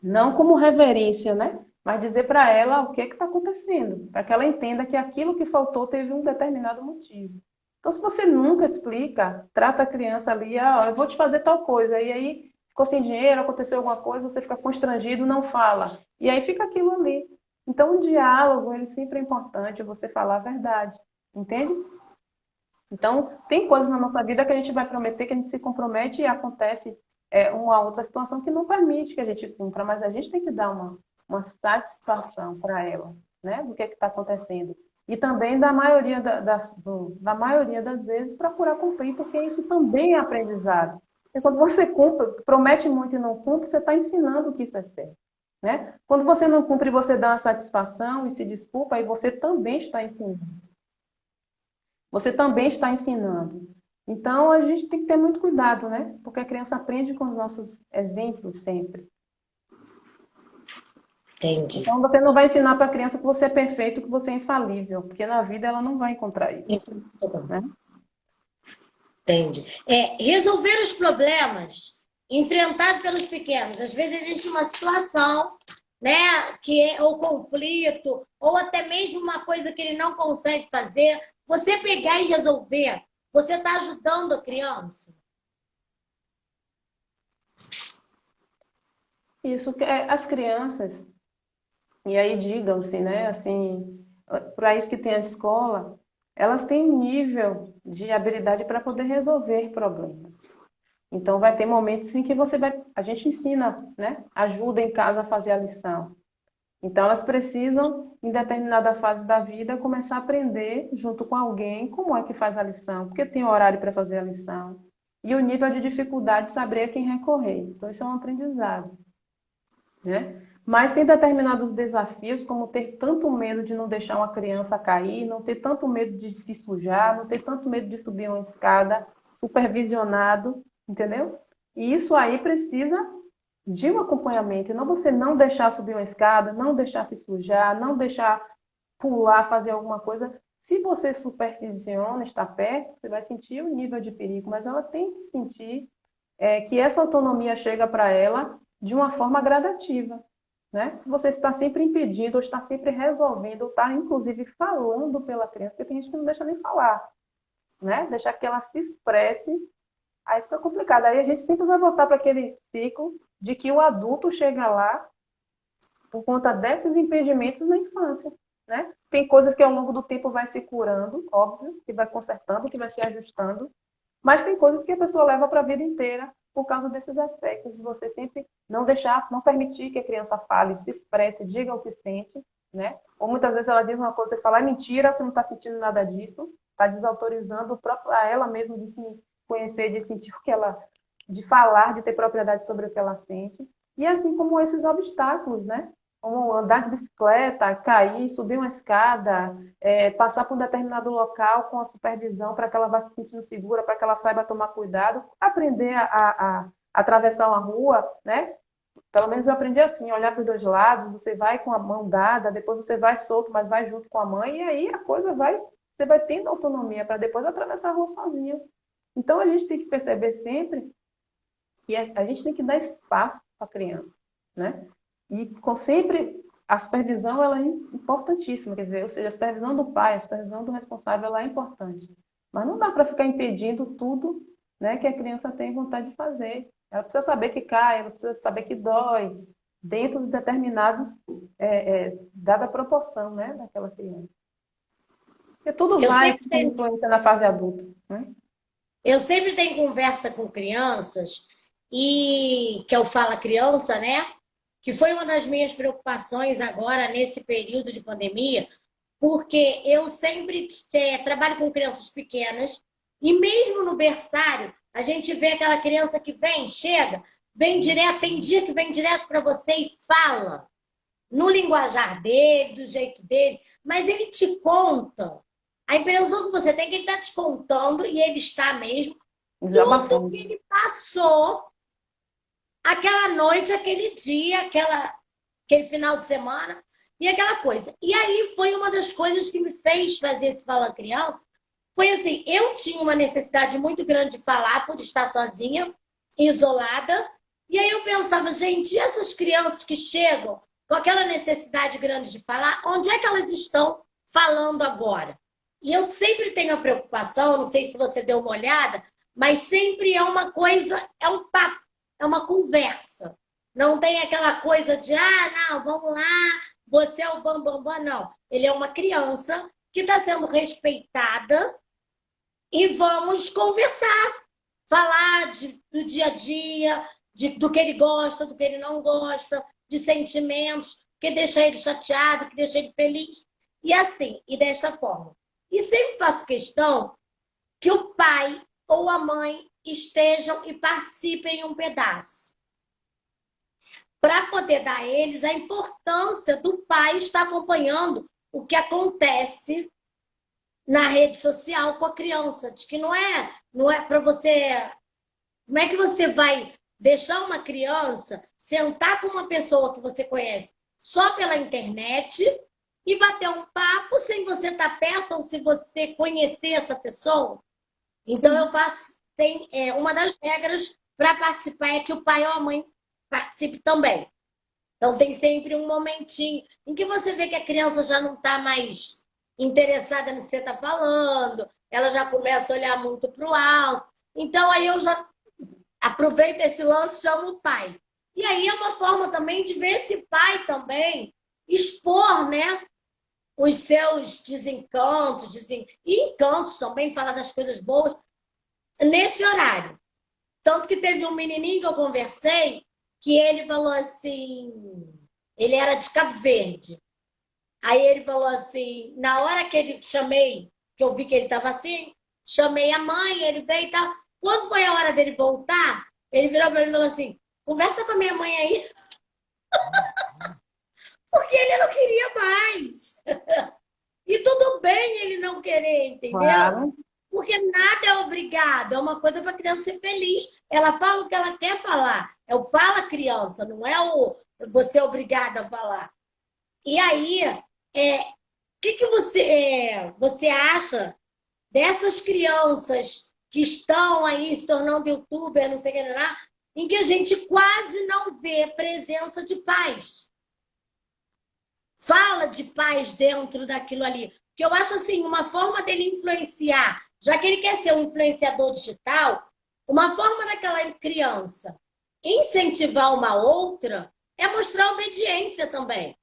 Não como reverência, né? Mas dizer para ela o que está acontecendo, para que ela entenda que aquilo que faltou teve um determinado motivo. Então, se você nunca explica, trata a criança ali, eu vou te fazer tal coisa, e aí ficou sem dinheiro, aconteceu alguma coisa, você fica constrangido, não fala. E aí fica aquilo ali. Então, o diálogo, ele sempre é importante, você falar a verdade, entende? Então, tem coisas na nossa vida que a gente vai prometer, que a gente se compromete e acontece uma outra situação que não permite que a gente cumpra, mas a gente tem que dar uma satisfação para ela, né? Do que está acontecendo. E também da maioria, da maioria das vezes procurar cumprir, porque isso também é aprendizado. E quando você cumpre, promete muito e não cumpre, você está ensinando que isso é certo. Né? Quando você não cumpre, você dá uma satisfação e se desculpa, aí você também está ensinando. Você também está ensinando. Então, a gente tem que ter muito cuidado, né? Porque a criança aprende com os nossos exemplos sempre. Entendi. Então, você não vai ensinar para a criança que você é perfeito, que você é infalível, porque na vida ela não vai encontrar isso. Né? Entendi. Resolver os problemas enfrentados pelos pequenos. Às vezes existe uma situação, né, que é o conflito, ou até mesmo uma coisa que ele não consegue fazer. Você pegar e resolver, você está ajudando a criança? Isso, as crianças, e aí digam-se, né, assim, para isso que tem a escola, elas têm nível de habilidade para poder resolver problemas. Então, vai ter momentos em que a gente ensina, né, ajuda em casa a fazer a lição. Então, elas precisam, em determinada fase da vida, começar a aprender junto com alguém como é que faz a lição, porque tem horário para fazer a lição. E o nível de dificuldade, saber a quem recorrer. Então, isso é um aprendizado. Né? Mas tem determinados desafios, como ter tanto medo de não deixar uma criança cair, não ter tanto medo de se sujar, não ter tanto medo de subir uma escada supervisionado, entendeu? E isso aí precisa de um acompanhamento, e não você não deixar subir uma escada, não deixar se sujar, não deixar pular, fazer alguma coisa. Se você supervisiona, está perto, você vai sentir o nível de perigo, mas ela tem que sentir que essa autonomia chega para ela de uma forma gradativa. Né? Se você está sempre impedindo, ou está sempre resolvendo, ou está inclusive falando pela criança, porque tem gente que não deixa nem falar, né? Deixar que ela se expresse, aí fica complicado. Aí a gente sempre vai voltar para aquele ciclo de que o adulto chega lá por conta desses impedimentos na infância. Né? Tem coisas que ao longo do tempo vai se curando, óbvio, que vai consertando, que vai se ajustando, mas tem coisas que a pessoa leva para a vida inteira por causa desses aspectos, de você sempre não deixar, não permitir que a criança fale, se expresse, diga o que sente, né? Ou muitas vezes ela diz uma coisa, você fala, é mentira, você não está sentindo nada disso, está desautorizando a ela mesma de se conhecer, de sentir o que ela, de falar, de ter propriedade sobre o que ela sente. E assim como esses obstáculos, né? Como andar de bicicleta, cair, subir uma escada, passar por um determinado local com a supervisão para que ela vá se sentindo segura, para que ela saiba tomar cuidado, aprender a atravessar uma rua, né? Pelo menos eu aprendi assim, olhar para os dois lados, você vai com a mão dada, depois você vai solto, mas vai junto com a mãe, e aí a coisa você vai tendo autonomia para depois atravessar a rua sozinha. Então a gente tem que perceber sempre que a gente tem que dar espaço para a criança, né? E sempre a supervisão ela é importantíssima, quer dizer, ou seja, a supervisão do pai, a supervisão do responsável ela é importante. Mas não dá para ficar impedindo tudo, né, que a criança tem vontade de fazer. Ela precisa saber que cai, ela precisa saber que dói, dentro de determinados, dada a proporção, né, daquela criança. Porque tudo Eu vai sempre ter tenho, influência na fase adulta, né? eu sempre tenho conversa com crianças e que eu falo criança, né? Que foi uma das minhas preocupações agora nesse período de pandemia, porque eu sempre trabalho com crianças pequenas e mesmo no berçário a gente vê aquela criança que vem, chega, vem direto, tem dia que vem direto para você e fala no linguajar dele, do jeito dele, mas ele te conta. A impressão que você tem é que ele está te contando, e ele está mesmo, tudo Desabafando. que ele passou aquela noite, aquele dia, aquele final de semana, e aquela coisa. E aí foi uma das coisas que me fez fazer esse Fala Criança. Foi assim, eu tinha uma necessidade muito grande de falar por estar sozinha, isolada, e aí eu pensava, gente, e essas crianças que chegam com aquela necessidade grande de falar, onde é que elas estão falando agora? E eu sempre tenho a preocupação, não sei se você deu uma olhada, mas sempre é uma coisa, é um papo, é uma conversa. Não tem aquela coisa de, não, vamos lá, você é o bambambam, bam, bam. Não. Ele é uma criança que está sendo respeitada e vamos conversar, falar do dia a dia, do que ele gosta, do que ele não gosta, de sentimentos, que deixa ele chateado, que deixa ele feliz. E assim, e desta forma. E sempre faço questão que o pai ou a mãe estejam e participem em um pedaço, para poder dar a eles a importância do pai estar acompanhando o que acontece na rede social com a criança, de que não é para você. Como é que você vai deixar uma criança sentar com uma pessoa que você conhece só pela internet e bater um papo sem você estar perto ou se você conhecer essa pessoa? Então eu faço, uma das regras para participar é que o pai ou a mãe participe também. Então tem sempre um momentinho em que você vê que a criança já não está mais interessada no que você está falando, ela já começa a olhar muito para o alto. Então aí eu já aproveito esse lance, chamo o pai. E aí é uma forma também de ver esse pai também expor, né, os seus desencantos, e encantos também, falar das coisas boas nesse horário. Tanto que teve um menininho que eu conversei que ele falou assim, ele era de Cabo Verde. Aí ele falou assim, na hora que ele chamei, que eu vi que ele estava assim, chamei a mãe, ele veio e tal. Quando foi a hora dele voltar, ele virou para mim e falou assim, conversa com a minha mãe aí, porque ele não queria mais. E tudo bem ele não querer, entendeu? Claro. Porque nada é obrigado, é uma coisa para a criança ser feliz. Ela fala o que ela quer falar. É o fala criança, não é o você é obrigada a falar. E aí, o que você acha dessas crianças que estão aí se tornando youtuber, não sei o que, em que a gente quase não vê presença de pais? Fala de pais dentro daquilo ali. Porque eu acho assim, uma forma dele influenciar, já que ele quer ser um influenciador digital, uma forma daquela criança incentivar uma outra é mostrar obediência também.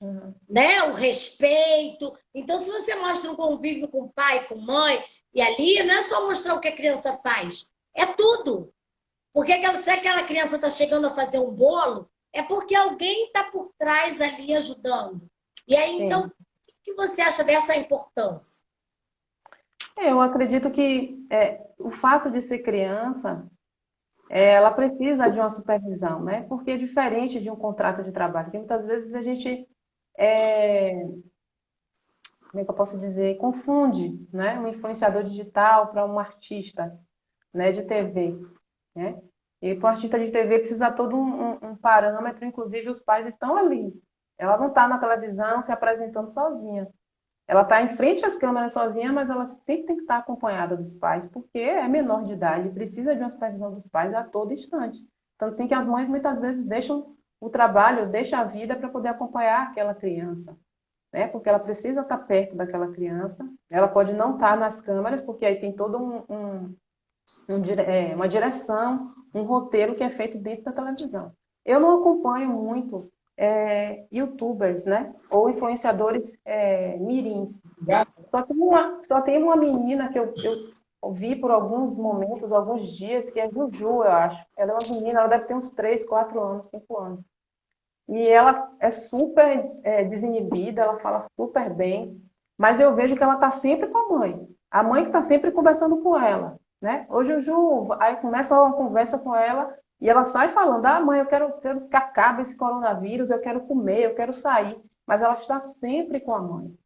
Uhum. Né? O respeito. Então, se você mostra um convívio com pai, com mãe, e ali não é só mostrar o que a criança faz, é tudo. Porque se aquela criança está chegando a fazer um bolo, é porque alguém está por trás ali ajudando. E aí, então, Sim. o que você acha dessa importância? Eu acredito que o fato de ser criança, ela precisa de uma supervisão, né? Porque é diferente de um contrato de trabalho, que muitas vezes a gente, como é que eu posso dizer, confunde, né? Um influenciador digital para um artista, né, de TV, né? E para o artista de TV precisa todo um parâmetro, inclusive os pais estão ali. Ela não está na televisão se apresentando sozinha. Ela está em frente às câmeras sozinha, mas ela sempre tem que estar acompanhada dos pais, porque é menor de idade, precisa de uma supervisão dos pais a todo instante. Tanto assim que as mães muitas vezes deixam o trabalho, deixam a vida para poder acompanhar aquela criança, né? Porque ela precisa estar perto daquela criança. Ela pode não estar nas câmeras, porque aí tem todo uma direção, um roteiro que é feito dentro da televisão. Eu não acompanho muito YouTubers, né? Ou influenciadores mirins. Só tem uma menina que eu vi por alguns momentos, alguns dias, que é Juju, eu acho. Ela é uma menina, ela deve ter uns 3, 4 anos, 5 anos. E ela é super desinibida, ela fala super bem, mas eu vejo que ela está sempre com a mãe que está sempre conversando com ela, né? Ô, Juju, aí começa uma conversa com ela e ela sai falando, mãe, eu quero que acabe esse coronavírus, eu quero comer, eu quero sair, mas ela está sempre com a mãe,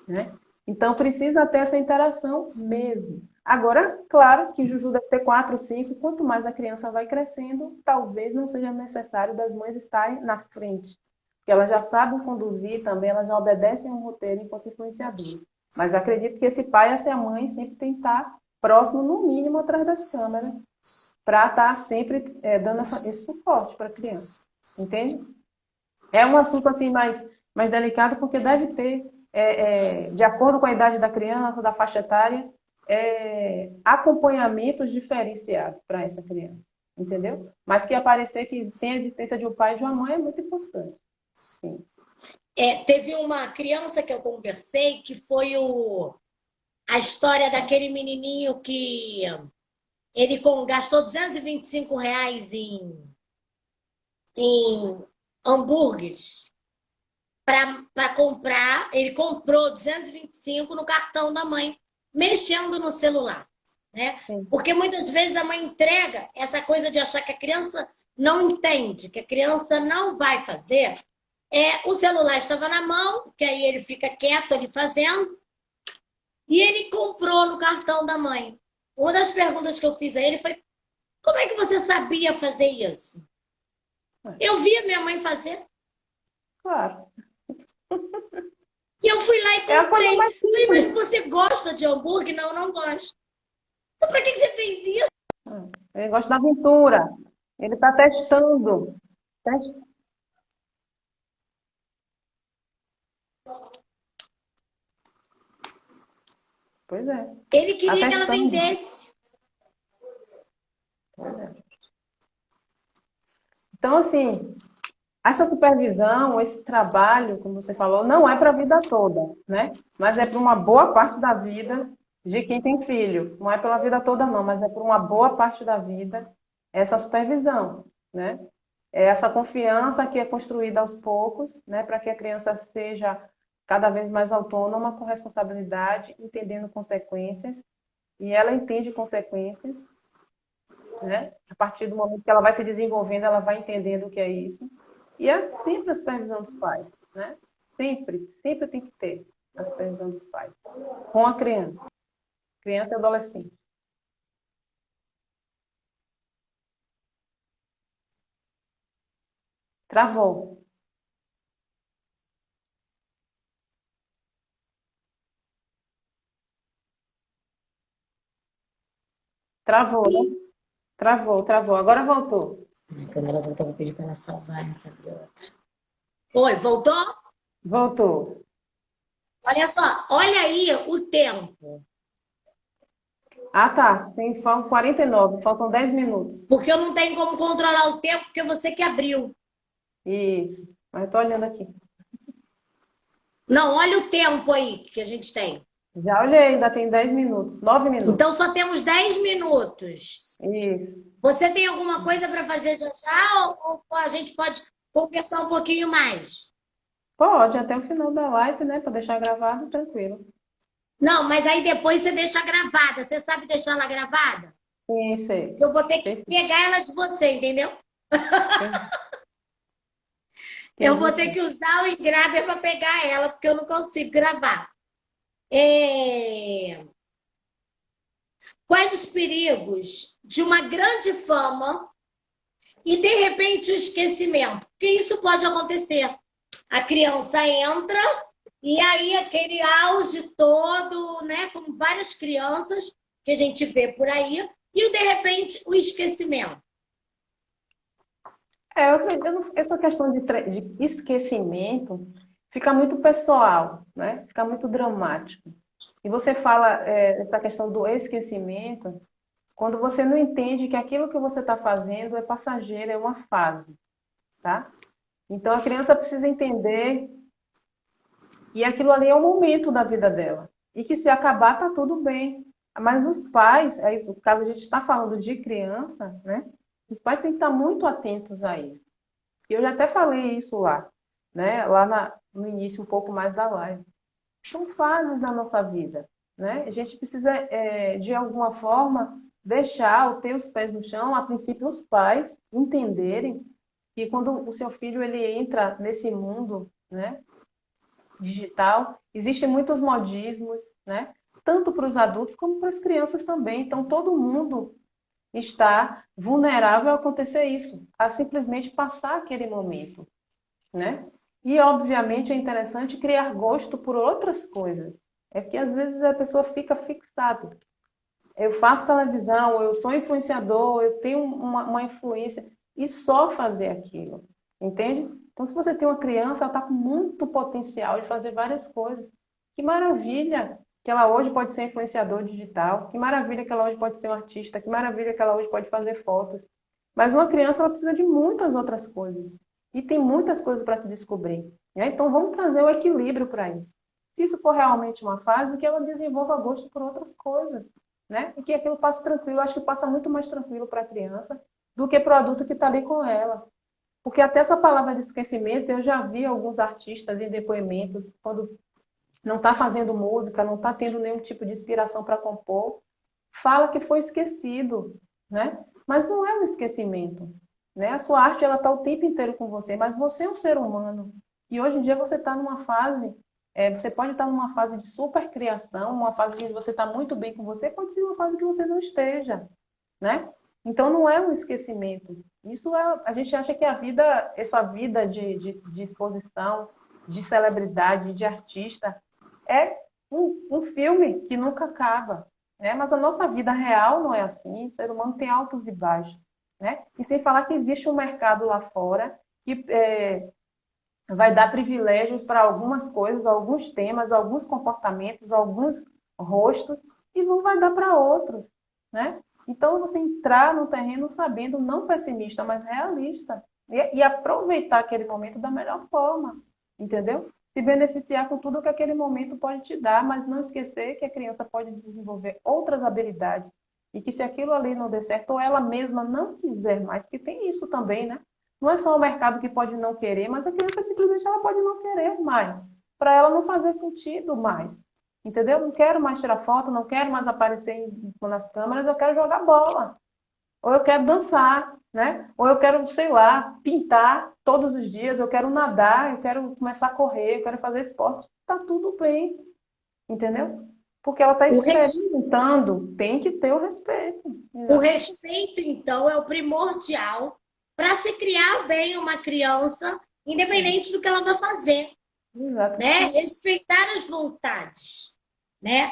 né? Então precisa ter essa interação mesmo. Agora, claro que Juju deve ter 4, 5, quanto mais a criança vai crescendo, talvez não seja necessário das mães estarem na frente, porque elas já sabem conduzir também, elas já obedecem a um roteiro enquanto influenciadores. Mas acredito que esse pai e essa mãe sempre tem que estar próximo, no mínimo, atrás das câmeras, para estar sempre dando esse suporte para a criança. Entende? É um assunto assim mais delicado, porque deve ter, de acordo com a idade da criança, da faixa etária, acompanhamentos diferenciados para essa criança, entendeu? Mas que aparecer que tem a existência de um pai e de uma mãe é muito importante. Sim. Teve uma criança que eu conversei que foi a história daquele menininho que ele gastou R$ 225 em hambúrgueres para comprar. Ele comprou 225 no cartão da mãe, mexendo no celular, né? Sim. Porque muitas vezes a mãe entrega essa coisa de achar que a criança não entende, que a criança não vai fazer. O celular estava na mão, que aí ele fica quieto ali fazendo, e ele comprou no cartão da mãe. Uma das perguntas que eu fiz a ele foi: como é que você sabia fazer isso? Eu via minha mãe fazer. Claro. E eu fui lá e comprei. Falei, mas você gosta de hambúrguer? Não, não gosto. Então, para que você fez isso? Ele gosta da aventura. Ele está testando. Pois é. Ele queria que ela vendesse. Pois é. Então, assim, essa supervisão, esse trabalho, como você falou, não é para a vida toda, né? Mas é para uma boa parte da vida de quem tem filho. Não é pela vida toda, não, mas é por uma boa parte da vida essa supervisão, né? É essa confiança que é construída aos poucos, né? Para que a criança seja cada vez mais autônoma, com responsabilidade, entendendo consequências. E ela entende consequências, né? A partir do momento que ela vai se desenvolvendo, ela vai entendendo o que é isso. E é sempre a supervisão dos pais, né? Sempre tem que ter a supervisão dos pais. Com a criança e adolescente. Travou. Travou, né? Travou. Agora voltou. Quando ela voltou, eu vou pedir para ela salvar essa outra. Oi, voltou? Voltou. Olha só, olha aí o tempo. Tá. Faltam 49, faltam 10 minutos. Porque eu não tenho como controlar o tempo, porque você que abriu. Isso, mas eu tô olhando aqui. Não, olha o tempo aí que a gente tem. Já olhei, ainda tem 10 minutos, 9 minutos. Então só temos 10 minutos. Isso. Você tem alguma coisa para fazer já ou a gente pode conversar um pouquinho mais? Pode, até o final da live, né? Para deixar gravado, tranquilo. Não, mas aí depois você deixa gravada. Você sabe deixar ela gravada? Sim, sei. Eu vou ter que pegar ela de você, entendeu? Eu vou ter que usar o Engraver para pegar ela, porque eu não consigo gravar. Quais os perigos de uma grande fama e, de repente, o esquecimento? Porque isso pode acontecer. A criança entra E aí aquele auge todo, né, com várias crianças que a gente vê por aí, e de repente o esquecimento. Essa questão de esquecimento fica muito pessoal, né? Fica muito dramático. E você fala essa questão do esquecimento quando você não entende que aquilo que você está fazendo é passageiro, é uma fase, tá? Então a criança precisa entender que aquilo ali é o momento da vida dela. E que se acabar, tá tudo bem. Mas os pais, aí no caso a gente está falando de criança, né? Os pais têm que estar muito atentos a isso. E eu já até falei isso lá, né? No início um pouco mais da live. São fases da nossa vida, né? A gente precisa, de alguma forma, deixar ou ter os pés no chão, a princípio os pais entenderem que quando o seu filho ele entra nesse mundo, né, digital, existem muitos modismos, né? Tanto para os adultos como para as crianças também. Então, todo mundo está vulnerável a acontecer isso, a simplesmente passar aquele momento, né? E, obviamente, é interessante criar gosto por outras coisas. É que, às vezes, a pessoa fica fixada. Eu faço televisão, eu sou influenciador, eu tenho uma influência, e só fazer aquilo, entende? Então, se você tem uma criança, ela está com muito potencial de fazer várias coisas. Que maravilha que ela hoje pode ser influenciador digital, que maravilha que ela hoje pode ser um artista, que maravilha que ela hoje pode fazer fotos. Mas uma criança, ela precisa de muitas outras coisas. E tem muitas coisas para se descobrir, né? Então, vamos trazer o equilíbrio para isso. Se isso for realmente uma fase, que ela desenvolva gosto por outras coisas, né? E que aquilo passe tranquilo. Eu acho que passa muito mais tranquilo para a criança do que para o adulto que está ali com ela. Porque até essa palavra de esquecimento, eu já vi alguns artistas em depoimentos, quando não está fazendo música, não está tendo nenhum tipo de inspiração para compor, fala que foi esquecido, né? Mas não é um esquecimento, né? A sua arte ela está o tempo inteiro com você, mas você é um ser humano. E hoje em dia você está numa fase, você pode estar numa fase de super criação, uma fase que você está muito bem com você, pode ser uma fase que você não esteja, né? Então não é um esquecimento. Isso a gente acha que a vida, essa vida de exposição, de celebridade, de artista, é um filme que nunca acaba, né? Mas a nossa vida real não é assim. O ser humano tem altos e baixos, né? E sem falar que existe um mercado lá fora que vai dar privilégios para algumas coisas, alguns temas, alguns comportamentos, alguns rostos, e não vai dar para outros, né? Então, você entrar no terreno sabendo, não pessimista, mas realista, e aproveitar aquele momento da melhor forma, entendeu? Se beneficiar com tudo que aquele momento pode te dar, mas não esquecer que a criança pode desenvolver outras habilidades, e que se aquilo ali não der certo, ou ela mesma não quiser mais, porque tem isso também, né? Não é só o mercado que pode não querer, mas a criança simplesmente ela pode não querer mais. Para ela não fazer sentido mais. Entendeu? Não quero mais tirar foto, não quero mais aparecer nas câmeras, eu quero jogar bola. Ou eu quero dançar, né? Ou eu quero, sei lá, pintar todos os dias, eu quero nadar, eu quero começar a correr, eu quero fazer esporte. Tá tudo bem, entendeu? Porque ela está O, res... experimentando, tem que ter o respeito. o respeito, então, é o primordial para se criar bem uma criança, independente do que ela vai fazer. Né? Respeitar as vontades, né?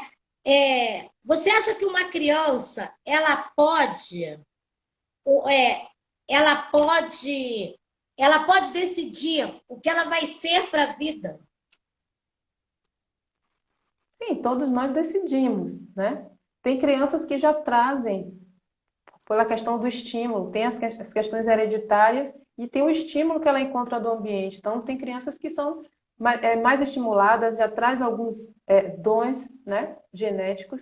Você acha que uma criança ela pode decidir o que ela vai ser para a vida? Sim, todos nós decidimos, né? Tem crianças que já trazem pela questão do estímulo, tem as questões hereditárias e tem o estímulo que ela encontra do ambiente. Então, tem crianças que são mais estimuladas, já traz alguns dons, né, genéticos,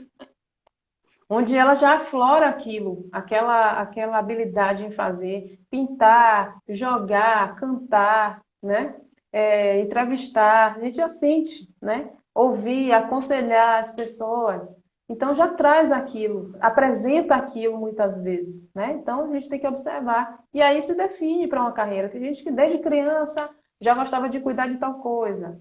onde ela já aflora aquilo, aquela habilidade em fazer, pintar, jogar, cantar, né, entrevistar, a gente já sente, né, ouvir, aconselhar as pessoas. Então já traz aquilo, apresenta aquilo muitas vezes, né? Então a gente tem que observar. E aí se define para uma carreira. Tem gente que desde criança já gostava de cuidar de tal coisa.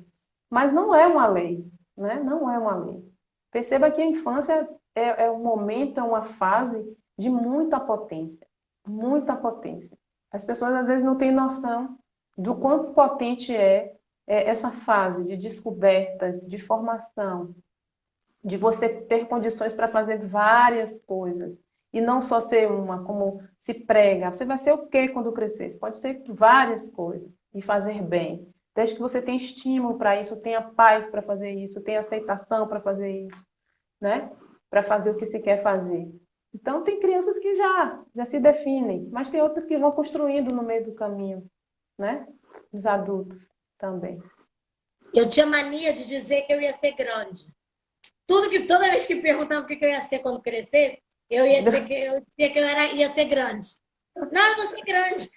Mas não é uma lei, né? Não é uma lei. Perceba que a infância é um momento, é uma fase de muita potência. Muita potência. As pessoas às vezes não têm noção do quanto potente é essa fase de descobertas, de formação, de você ter condições para fazer várias coisas e não só ser uma, como se prega. Você vai ser o quê quando crescer? Você pode ser várias coisas e fazer bem. Desde que você tenha estímulo para isso, tenha paz para fazer isso, tenha aceitação para fazer isso, né? Para fazer o que se quer fazer. Então, tem crianças que já se definem, mas tem outras que vão construindo no meio do caminho, né? Os adultos também. Eu tinha mania de dizer que eu ia ser grande. Toda vez que perguntavam o que eu ia ser quando crescesse, eu ia dizer que ia ser grande. Não, eu vou ser grande.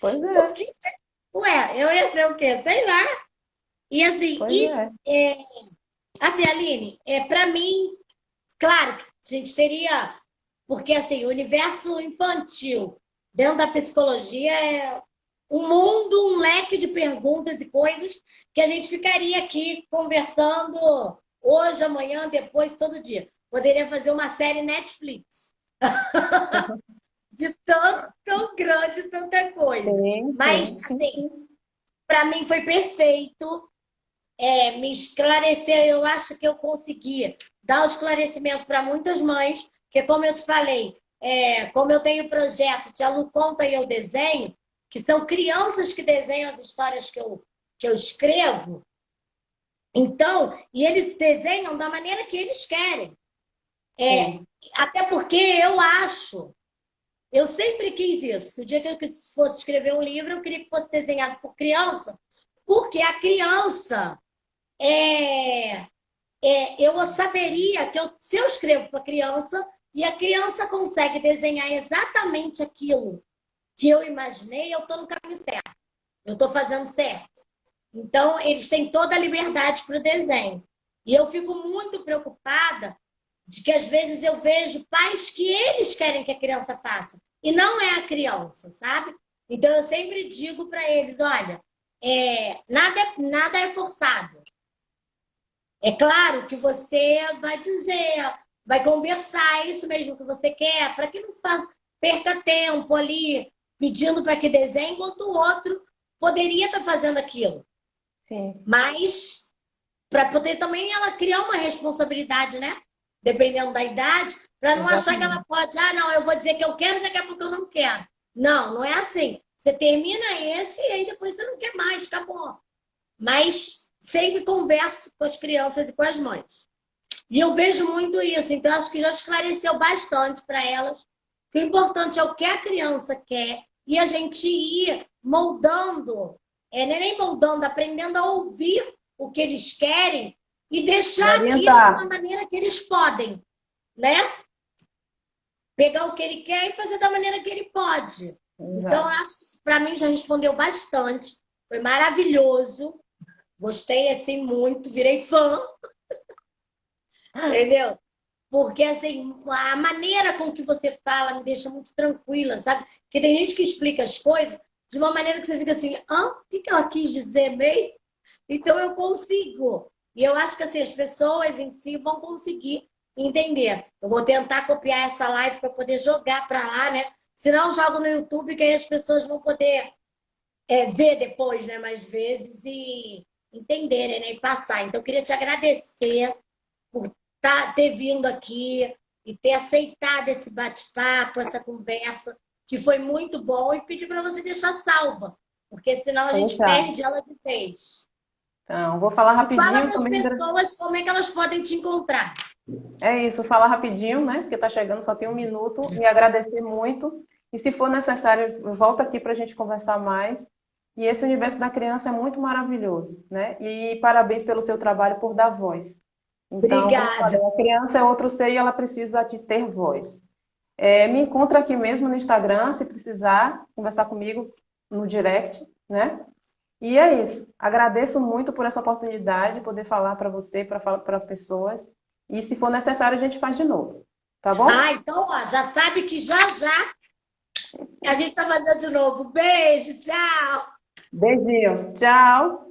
Pois é. Porque, ué, eu ia ser o quê? Sei lá. E assim, assim, Aline, para mim, claro que a gente teria, porque assim, o universo infantil dentro da psicologia é um mundo, um leque de perguntas e coisas que a gente ficaria aqui conversando hoje, amanhã, depois, todo dia. Poderia fazer uma série Netflix. De tão grande, tanta coisa. Sim, Mas, assim, para mim foi perfeito. Me esclareceu, eu acho que eu consegui dar o esclarecimento para muitas mães, porque como eu te falei, como eu tenho o projeto Tia Lu Conta e Eu Desenho, que são crianças que desenham as histórias que eu escrevo, então, e eles desenham da maneira que eles querem. Até porque eu sempre quis isso. No dia que eu fosse escrever um livro, eu queria que fosse desenhado por criança, porque a criança eu saberia que se eu escrevo para criança e a criança consegue desenhar exatamente aquilo que eu imaginei, eu estou no caminho certo. Eu estou fazendo certo. Então, eles têm toda a liberdade para o desenho. E eu fico muito preocupada de que, às vezes, eu vejo pais que eles querem que a criança faça. E não é a criança, sabe? Então, eu sempre digo para eles, olha, nada é forçado. É claro que você vai dizer, vai conversar, é isso mesmo que você quer, para que não perca tempo ali pedindo para que desenhe, enquanto o outro poderia estar fazendo aquilo. Sim. Mas, para poder também ela criar uma responsabilidade, né? Dependendo da idade, para não achar que ela pode, não, eu vou dizer que eu quero, daqui a pouco eu não quero. Não é assim. Você termina esse e aí depois você não quer mais, acabou. Mas sempre converso com as crianças e com as mães. E eu vejo muito isso, então acho que já esclareceu bastante para elas que o importante é o que a criança quer e a gente ir moldando, não é nem moldando, aprendendo a ouvir o que eles querem e deixar aquilo da maneira que eles podem, né? Pegar o que ele quer e fazer da maneira que ele pode. Exato. Então, acho que para mim já respondeu bastante. Foi maravilhoso. Gostei, assim, muito. Virei fã. Entendeu? Porque, assim, a maneira com que você fala me deixa muito tranquila, sabe? Porque tem gente que explica as coisas de uma maneira que você fica assim, o que ela quis dizer mesmo? Então, eu consigo. E eu acho que, assim, as pessoas em si vão conseguir entender. Eu vou tentar copiar essa live para poder jogar para lá, né? Senão, eu jogo no YouTube, que aí as pessoas vão poder ver depois, né? Mais vezes e entenderem, né? E passar. Então, eu queria te agradecer por ter vindo aqui e ter aceitado esse bate-papo, essa conversa, que foi muito bom, e pedir para você deixar salva, porque senão a gente perde ela de vez. Então, vou falar rapidinho. Fala para as pessoas como é que elas podem te encontrar. É isso, falar rapidinho, né? Porque está chegando, só tem 1 minuto, e agradecer muito. E se for necessário, volta aqui para a gente conversar mais. E esse universo da criança é muito maravilhoso, né? E parabéns pelo seu trabalho por dar voz. Então, obrigada. A criança é outro ser e ela precisa de ter voz. Me encontra aqui mesmo no Instagram, se precisar conversar comigo no direct, né? E é isso. Agradeço muito por essa oportunidade de poder falar para você, para as pessoas. E se for necessário, a gente faz de novo. Tá bom? Então, já sabe que já a gente tá fazendo de novo. Beijo, tchau. Beijinho. Tchau.